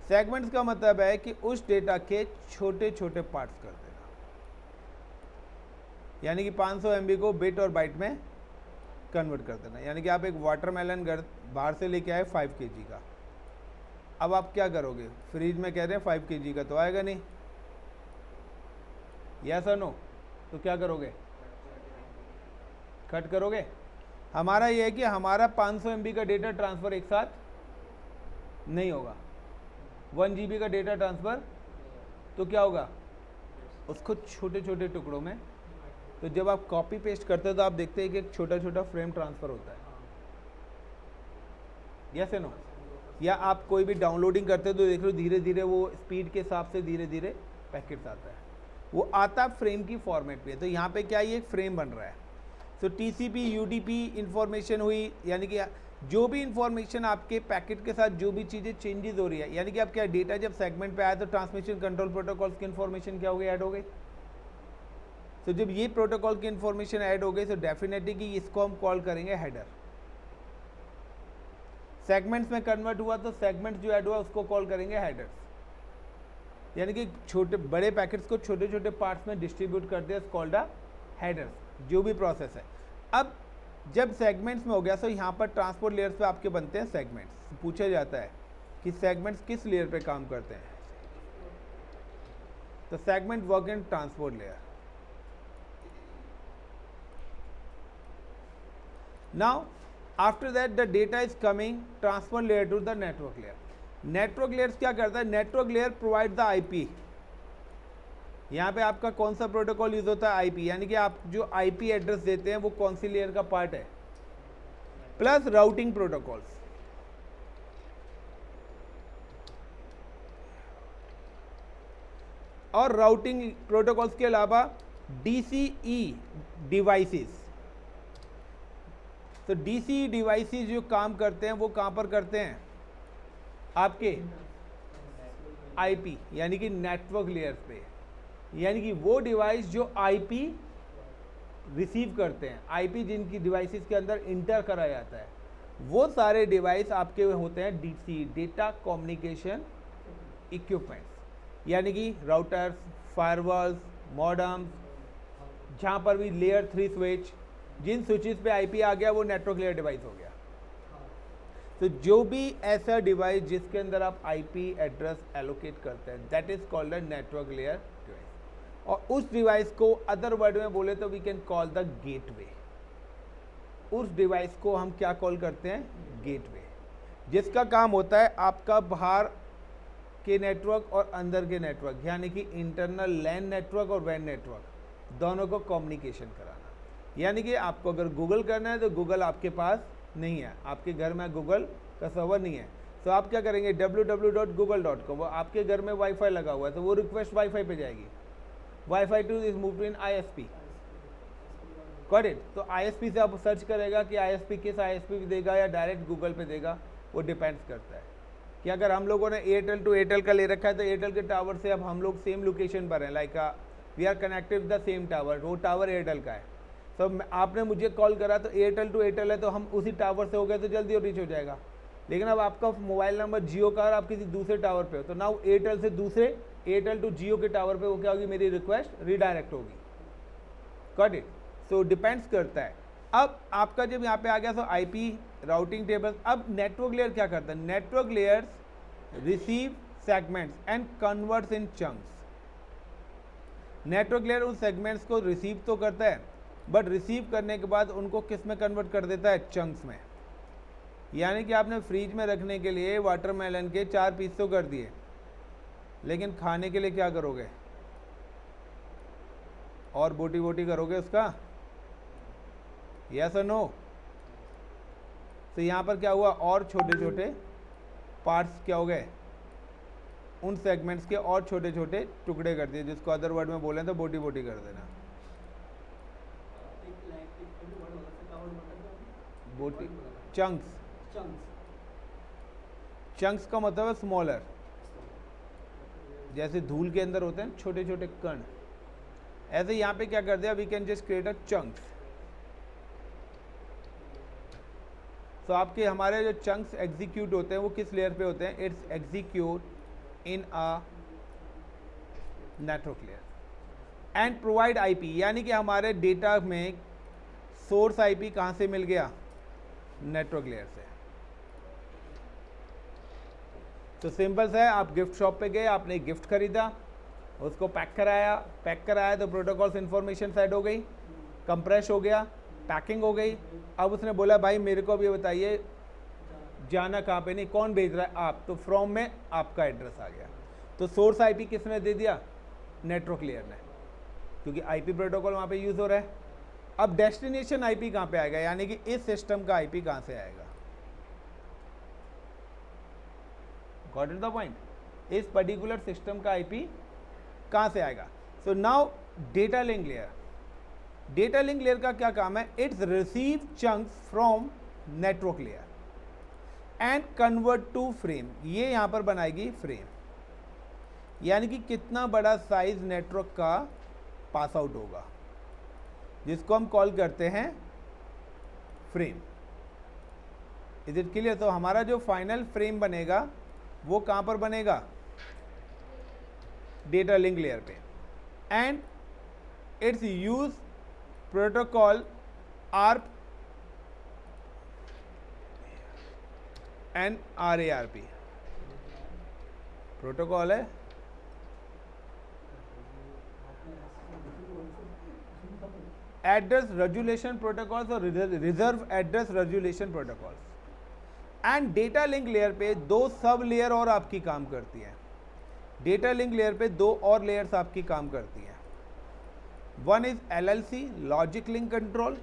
सेगमेंट्स का मतलब है कि उस डेटा के छोटे छोटे पार्ट्स कर देना, यानी कि 500 MB को बिट और बाइट में कन्वर्ट कर देना। यानी कि आप एक वाटरमेलन घर बाहर से लेके आए 5 kg का, अब आप क्या करोगे, फ्रिज में कह रहे हैं 5 kg का तो आएगा नहीं, यस और नो, तो क्या करोगे, कट करोगे। हमारा ये है कि हमारा 500 MB का डेटा ट्रांसफ़र एक साथ नहीं होगा, 1 GB का डेटा ट्रांसफ़र, तो क्या होगा, उसको छोटे छोटे टुकड़ों में। तो जब आप कॉपी पेस्ट करते हो तो आप देखते हैं कि एक छोटा छोटा फ्रेम ट्रांसफ़र होता है, यस नो। या आप कोई भी डाउनलोडिंग करते हो तो देख लो धीरे धीरे वो स्पीड के हिसाब से धीरे धीरे पैकेट्स आता है, वो आता फ्रेम की फॉर्मेट पे। तो यहाँ पे क्या ये एक फ्रेम बन रहा है। तो TCP UDP इंफॉर्मेशन हुई, यानी कि जो भी इंफॉर्मेशन आपके पैकेट के साथ जो भी चीज़ें चेंजेस हो रही है, यानी कि आप क्या डेटा जब सेगमेंट पे आया तो ट्रांसमिशन कंट्रोल प्रोटोकॉल्स की इंफॉर्मेशन क्या हो गई, ऐड हो गई। तो जब ये प्रोटोकॉल की इंफॉर्मेशन ऐड हो गई तो डेफिनेटली कि इसको हम कॉल करेंगे हेडर। सेगमेंट्स में कन्वर्ट हुआ तो सेगमेंट्स जो ऐड हुआ उसको कॉल करेंगे हेडर्स, यानी कि छोटे बड़े पैकेट्स को छोटे छोटे पार्ट्स में डिस्ट्रीब्यूट कर दिया, कॉल्ड अ हेडर्स, जो भी प्रोसेस है। अब जब सेगमेंट्स में हो गया तो यहाँ पर ट्रांसपोर्ट लेयर्स पे आपके बनते हैं सेगमेंट्स। पूछा जाता है कि सेगमेंट्स किस लेयर पे काम करते हैं, तो segment work in transport layer. Now after that the data is coming transport layer to the network layer. Network layers क्या करता है, network layer provide the IP। यहाँ पे आपका कौन सा प्रोटोकॉल यूज होता है, IP, यानी कि आप जो IP एड्रेस देते हैं वो कौन सी लेयर का पार्ट है, प्लस राउटिंग प्रोटोकॉल्स। और राउटिंग प्रोटोकॉल्स के अलावा DCE डिवाइसेस। तो DCE डिवाइसेस जो काम करते हैं वो कहाँ पर करते हैं, आपके IP यानी कि नेटवर्क लेयर पे, यानी कि वो डिवाइस जो IP रिसीव करते हैं, IP जिनकी डिवाइसेस के अंदर इंटर करा जाता है, वो सारे डिवाइस आपके होते हैं DCE, डेटा कम्युनिकेशन इक्विपमेंट्स, यानी कि राउटर्स, फायरवॉल्स, मॉडम्स, जहाँ पर भी लेयर 3 स्विच, जिन स्विचेस पे IP आ गया वो नेटवर्क लेयर डिवाइस हो गया। तो जो भी ऐसा डिवाइस जिसके अंदर आप IP एड्रेस एलोकेट करते हैं, that is called a network layer device. और उस डिवाइस को अदर वर्ड में बोले तो we can call the gateway. उस डिवाइस को हम क्या कॉल करते हैं, गेटवे, जिसका काम होता है आपका बाहर के नेटवर्क और अंदर के नेटवर्क, यानी कि इंटरनल लैन नेटवर्क और वैन नेटवर्क दोनों को कम्युनिकेशन कराना। यानी कि आपको अगर गूगल करना है तो गूगल आपके पास नहीं है, आपके घर में गूगल का सर्वर नहीं है, तो आप क्या करेंगे, www.google.com, वो आपके घर में वाईफाई लगा हुआ है तो वो रिक्वेस्ट वाईफाई पे जाएगी, wifi to is move to in ISP, got it. तो ISP से आप सर्च करेगा कि ISP किस ISP पे देगा या डायरेक्ट गूगल पे देगा, वो डिपेंड्स करता है कि अगर हम लोगों ने एयरटेल टू एयरटेल का ले रखा है तो एयरटेल के टावर से अब हम लोग सेम लोकेशन पर हैं, like we are connected the same tower, वो टावर एयरटेल का है। तो आपने मुझे कॉल करा तो एयरटेल टू एयरटेल है तो हम उसी टावर से हो गए तो जल्दी रीच हो जाएगा। लेकिन अब आपका मोबाइल नंबर जियो का और आप किसी दूसरे टावर पे हो तो नाउ एयरटेल से दूसरे एयरटेल टू जियो के टावर पे वो क्या होगी, मेरी रिक्वेस्ट रीडायरेक्ट होगी, गॉट इट। सो डिपेंड्स करता है। अब आपका जब यहाँ पे आ गया तो IP राउटिंग टेबल। अब नेटवर्क लेयर क्या करता है, network layers receive segments and converts in chunks. Network layer उन सेगमेंट्स को रिसीव तो करता है, बट रिसीव करने के बाद उनको किस में कन्वर्ट कर देता है, चंक्स में। यानी कि आपने फ्रीज में रखने के लिए वाटरमेलन के 4 पीस तो कर दिए, लेकिन खाने के लिए क्या करोगे, और बोटी बोटी करोगे उसका, यस और नो। तो यहाँ पर क्या हुआ, और छोटे छोटे पार्ट्स क्या हो गए, उन सेगमेंट्स के और छोटे छोटे टुकड़े कर दिए, जिसको अदर वर्ड में बोले तो बोटी बोटी कर देना। बोटी चंक्स, चंक्स का मतलब है स्मॉलर, जैसे धूल के अंदर होते हैं छोटे छोटे कण, ऐसे यहाँ पे क्या कर दिया, we can just create a chunks. So आपके हमारे जो चंक्स एग्जीक्यूट होते हैं वो किस लेयर पे होते हैं? It's execute in a network layer and provide IP, यानी कि हमारे डेटा में सोर्स आईपी कहाँ से मिल गया? नेटवर्क लेयर से। तो सिंपल सा है, आप गिफ्ट शॉप पे गए, आपने एक गिफ्ट खरीदा, उसको पैक कराया तो प्रोटोकॉल्स इन्फॉर्मेशन सेट हो गई, कंप्रेस हो गया, पैकिंग हो गई। अब उसने बोला भाई मेरे को अब ये बताइए जाना कहाँ पे, नहीं कौन भेज रहा है? आप। तो फ्रॉम में आपका एड्रेस आ गया। तो सोर्स आईपी किसने दे दिया? नेटवर्क लेयर ने, क्योंकि आईपी प्रोटोकॉल वहाँ पे यूज़ हो रहा है। अब डेस्टिनेशन आईपी कहाँ पे आएगा, यानी कि इस सिस्टम का आईपी कहाँ से आएगा? Got it the point? इस पर्टिकुलर सिस्टम का आईपी कहाँ से आएगा? So now data link layer, data link layer का क्या काम है? It's receive chunks from network layer and convert to frame. ये यहाँ पर बनाएगी फ्रेम, यानी कि कितना बड़ा साइज नेटवर्क का पास आउट होगा, जिसको हम कॉल करते हैं फ्रेम। Is it clear? तो हमारा जो फाइनल फ्रेम बनेगा वो कहाँ पर बनेगा? डेटा लिंक लेयर पे। And it's use protocol ARP and RARP protocol है। एड्रेस रेजुलेशन प्रोटोकॉल्स और reserve address resolution protocols. And data link layer पे दो सब लेयर और आपकी काम करती हैं। डेटा लिंक लेयर पे दो और लेयर्स आपकी काम करती हैं। One is LLC logic link control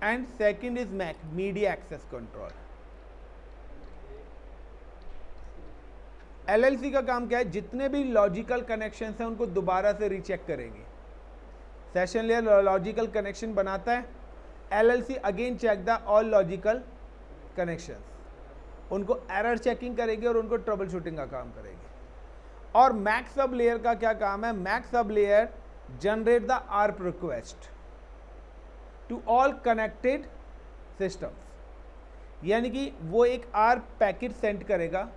and second is MAC media access control. LLC का काम क्या है? जितने भी लॉजिकल कनेक्शंस हैं उनको दोबारा से रीचेक करेंगे। सेशन लेयर लॉजिकल कनेक्शन बनाता है, LLC again check the all logical connections, उनको एरर चेकिंग करेगी और उनको ट्रबल शूटिंग का काम करेगी। और मैक सब लेयर का क्या काम है? MAC sub layer generate the ARP request to all connected systems, यानी कि वो एक आर्प पैकेट सेंड करेगा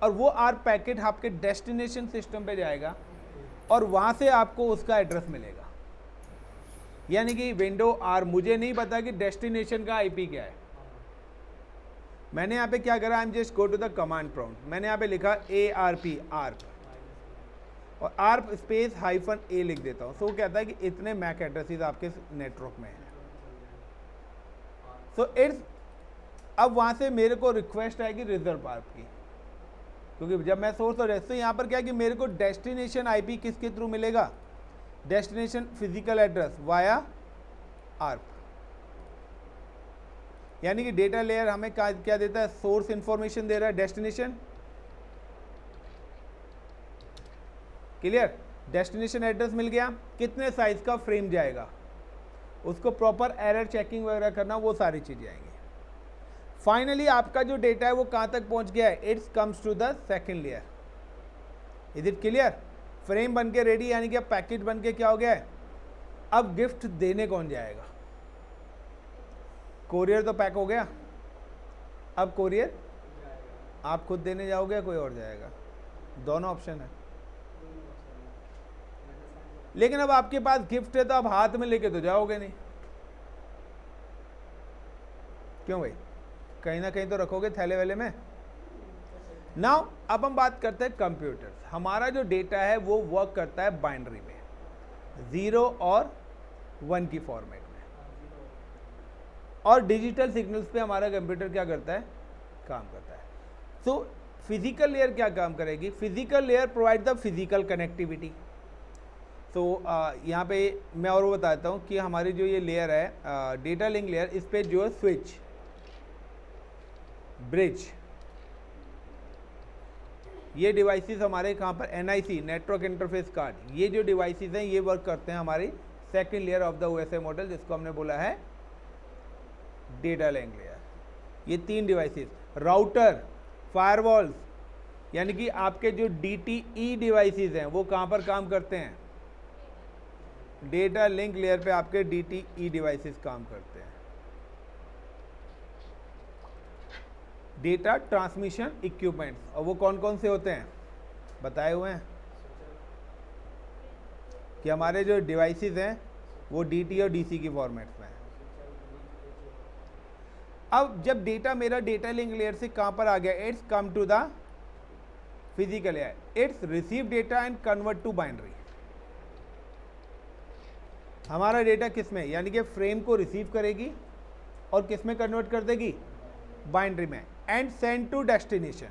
और वो आर्प पैकेट आपके डेस्टिनेशन सिस्टम पे जाएगा और वहाँ से आपको उसका एड्रेस मिलेगा। यानी कि विंडो आर, मुझे नहीं पता कि डेस्टिनेशन का आईपी क्या है। मैंने यहाँ पे क्या करा? I am just go to the command prompt, मैंने यहाँ पे लिखा ARP आर्प और आर्प स्पेस -A लिख देता हूँ। सो वो कहता है कि इतने मैक एड्रेसेस आपके नेटवर्क में हैं। सो इट्स, अब वहाँ से मेरे को रिक्वेस्ट आएगी रिजर्व आर्प की, क्योंकि जब मैं सोर्स और रेस्ट, तो यहाँ पर क्या है कि मेरे को डेस्टिनेशन आईपी किसके थ्रू मिलेगा? Destination physical address via ARP. यानी कि डेटा लेयर हमें क्या देता है? सोर्स इंफॉर्मेशन दे रहा है, डेस्टिनेशन। क्लियर? डेस्टिनेशन एड्रेस मिल गया, कितने साइज का फ्रेम जाएगा, उसको प्रॉपर एरर चेकिंग वगैरह करना, वो सारी चीजें आएंगी। फाइनली आपका जो डेटा है वो कहाँ तक पहुँच गया है? It's comes to the second layer. Is it clear? Frame बन के रेडी, यानी कि अब पैकेट बन के क्या हो गया है? अब गिफ्ट देने कौन जाएगा? कोरियर तो पैक हो गया, अब कोरियर आप खुद देने जाओगे या कोई और जाएगा? दोनों ऑप्शन है। लेकिन अब आपके पास गिफ्ट है तो आप हाथ में लेके तो जाओगे नहीं, क्यों भाई? कहीं ना कहीं तो रखोगे थैले वैले में। नाउ अब हम बात करते हैं कंप्यूटर्स। हमारा जो डेटा है वो वर्क करता है बाइनरी में, 0 और 1 की फॉर्मेट में, और डिजिटल सिग्नल्स पे हमारा कंप्यूटर क्या करता है? काम करता है। सो फिजिकल लेयर क्या काम करेगी? Physical layer provide the physical connectivity. तो यहाँ पे मैं और वो बताता हूँ कि हमारी जो ये लेयर है डेटा लिंक लेयर, इस पे जो है स्विच, ब्रिज, ये डिवाइसेस हमारे कहाँ पर? NIC नेटवर्क इंटरफेस कार्ड, ये जो डिवाइसेस हैं ये वर्क करते हैं हमारी second layer of the OSI model, जिसको हमने बोला है डेटा लिंक लेयर। ये 3 डिवाइसेस, राउटर, फायरवॉल्स, यानी कि आपके जो DTE डिवाइसेस हैं वो कहाँ पर काम करते हैं? डेटा लिंक लेयर पे आपके DTE डिवाइसेस काम करते हैं। डेटा ट्रांसमिशन इक्विपमेंट्स, और वो कौन कौन से होते हैं बताए हुए हैं कि हमारे जो डिवाइसेस हैं वो DT और DC की फॉर्मेट्स में हैं। अब जब डेटा मेरा डेटा लिंक लेयर से कहाँ पर आ गया, it's come to the physical layer, it's receive data and convert to binary. हमारा डेटा किस में, यानी कि फ्रेम को रिसीव करेगी और किस में कन्वर्ट कर देगी, बाइनरी में, एंड सेंड टू डेस्टिनेशन।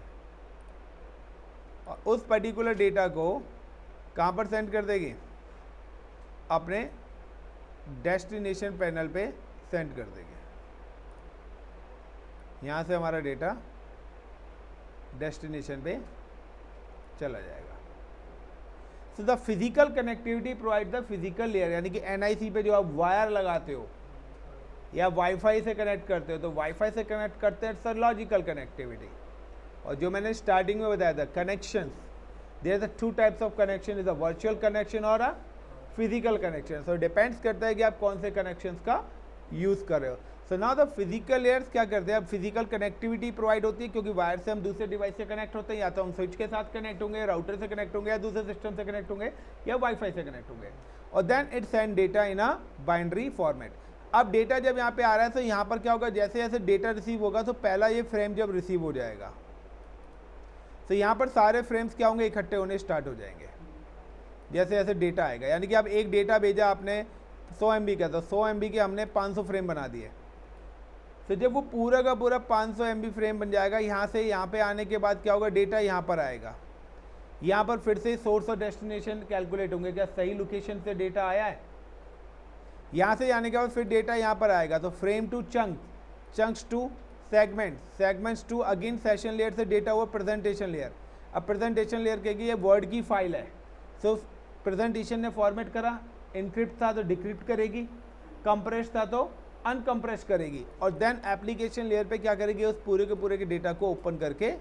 और उस पर्टिकुलर डेटा को कहाँ पर सेंड कर देगी, अपने डेस्टिनेशन पैनल पे सेंड कर देगी। यहाँ से हमारा डेटा डेस्टिनेशन पे चला जाएगा। So the physical connectivity provide the physical layer, यानी कि NIC पे जो आप वायर लगाते हो या वाईफाई से कनेक्ट करते हो, तो वाईफाई से कनेक्ट करते हैं सर लॉजिकल कनेक्टिविटी। और जो मैंने स्टार्टिंग में बताया था connections, there are 2 types of connection, is a virtual connection और a physical connection. So depends करता है कि आप कौन से कनेक्शंस का यूज़ कर रहे हो। So now the physical layers क्या करते हैं, अब फिजिकल कनेक्टिविटी प्रोवाइड होती है क्योंकि वायर से हम दूसरे डिवाइस से कनेक्ट होते हैं, या तो हम स्विच के साथ कनेक्ट होंगे, राउटर से कनेक्ट होंगे, या दूसरे सिस्टम से कनेक्ट होंगे, या वाईफाई से कनेक्ट होंगे, और then it send data in a binary format. अब डेटा जब यहाँ पे आ रहा है तो यहाँ पर क्या होगा, जैसे जैसे डेटा रिसीव होगा तो पहला ये फ्रेम जब रिसीव हो जाएगा तो यहाँ पर सारे फ्रेम्स क्या होंगे, इकट्ठे होने स्टार्ट हो जाएंगे जैसे जैसे डेटा आएगा। यानी कि अब एक डेटा भेजा आपने 100 MB का, तो 100 MB के हमने 500 फ्रेम बना दिए। तो जब वो पूरा का पूरा 500 MB फ्रेम बन जाएगा, यहाँ से यहाँ पे आने के बाद क्या होगा, डेटा यहाँ पर आएगा। यहाँ पर फिर से सोर्स और डेस्टिनेशन कैलकुलेट होंगे, क्या सही लोकेशन से डेटा आया है। यहाँ से आने के बाद फिर डेटा यहाँ पर आएगा, तो frame to chunk, chunks to segment, segments to again session layer से डेटा हुआ प्रेजेंटेशन लेयर। अब प्रेजेंटेशन लेयर कहेगी ये वर्ड की फाइल है, सो प्रेजेंटेशन ने फॉर्मेट करा, इनक्रिप्ट था तो डिक्रिप्ट करेगी, कंप्रेस था तो अनकम्प्रेस करेगी, और देन एप्लीकेशन लेयर पे क्या करेगी, उस पूरे के पूरे के डेटा को ओपन करके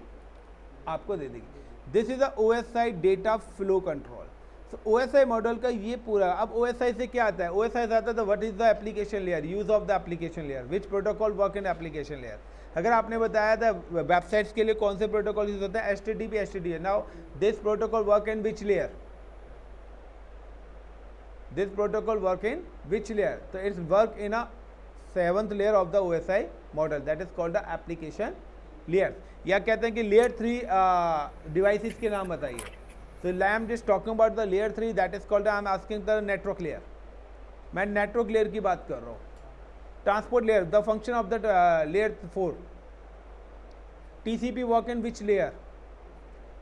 आपको दे देगी। This is a OSI data flow control. तो OSI मॉडल का ये पूरा, अब OSI से क्या आता है, OSI से आता है तो what is the application layer, use of the application layer, which protocol work in application layer. अगर आपने बताया था वेबसाइट्स के लिए कौन से प्रोटोकॉल यूज होते हैं, HTTP HTTP। Now this protocol work in which layer, this protocol work in which layer, तो it's work in a 7th layer of the OSI model, that is called the application layer. या कहते हैं कि layer 3 devices के नाम बताइए, तो आई am just talking about the layer 3, that is called, I am asking the network layer, मैं network layer की बात कर रहा हूँ। Transport layer, the function of the layer 4, TCP work in which layer,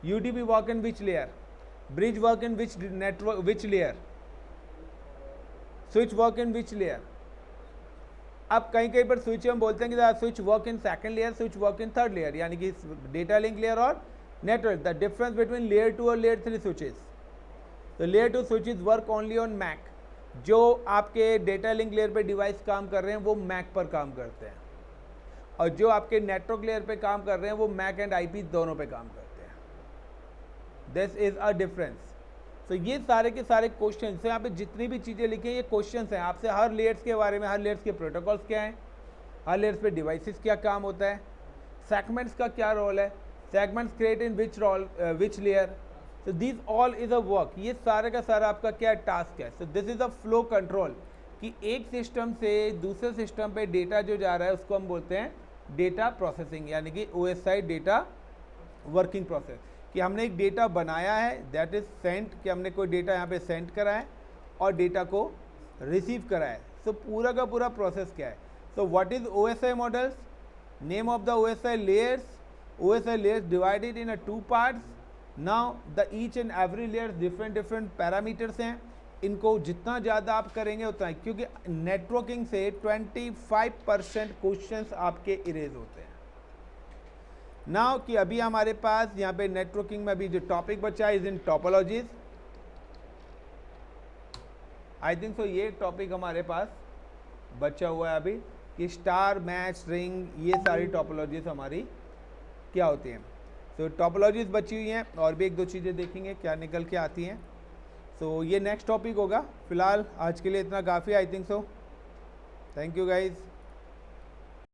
UDP work in which layer, bridge work in which network which layer, switch work in which layer. अब कहीं कहीं पर switch हम बोलते हैं कि switch work in 2nd layer, switch work in 3rd layer, यानी कि डेटा लिंक लेयर और network. The difference between layer 2 और लेयर 3 स्विचेस, तो layer 2 switches work only on MAC, जो आपके डेटा लिंक लेयर पे डिवाइस काम कर रहे हैं वो मैक पर काम करते हैं, और जो आपके नेटवर्क लेयर पे काम कर रहे हैं वो मैक एंड IP दोनों पे काम करते हैं। This is a difference. तो ये सारे के सारे क्वेश्चन हैं, यहाँ पे जितनी भी चीज़ें लिखी हैं ये क्वेश्चन हैं आपसे, हर लेयर्स के बारे में, हर लेयर्स के प्रोटोकॉल्स क्या हैं, हर लेयर्स पे डिवाइसेस क्या काम होता है, सेगमेंट्स का क्या रोल है, segments create in which layer. So this all is a work, ये सारे का सारा आपका क्या टास्क है। सो this is a flow control, कि एक सिस्टम से दूसरे सिस्टम पे डेटा जो जा रहा है उसको हम बोलते हैं डेटा प्रोसेसिंग, यानी कि OSI डेटा वर्किंग प्रोसेस, कि हमने एक डेटा बनाया है, दैट इज सेंट, कि हमने कोई डेटा यहाँ पे सेंड करा है और डेटा को रिसीव करा है। सो पूरा का पूरा प्रोसेस क्या है। So what is OSI models, name of the OSI layers, OSI layers divided in 2 parts। Now the each and every layer different parameters हैं, इनको जितना ज़्यादा आप करेंगे उतना है, क्योंकि नेटवर्किंग से 25% क्वेश्चंस आपके इरेज होते हैं। नाउ कि अभी हमारे पास यहाँ पे नेटवर्किंग में अभी जो टॉपिक बचा है is in topologies. I think so ये टॉपिक हमारे पास बचा हुआ है अभी, कि स्टार, मैच, रिंग, ये सारी टोपोलॉजीज हमारी क्या होती हैं। सो टोपोलॉजीज बची हुई हैं, और भी 1-2 चीज़ें देखेंगे क्या निकल के आती हैं। सो ये नेक्स्ट टॉपिक होगा। फिलहाल आज के लिए इतना काफ़ी, I think so. Thank you guys.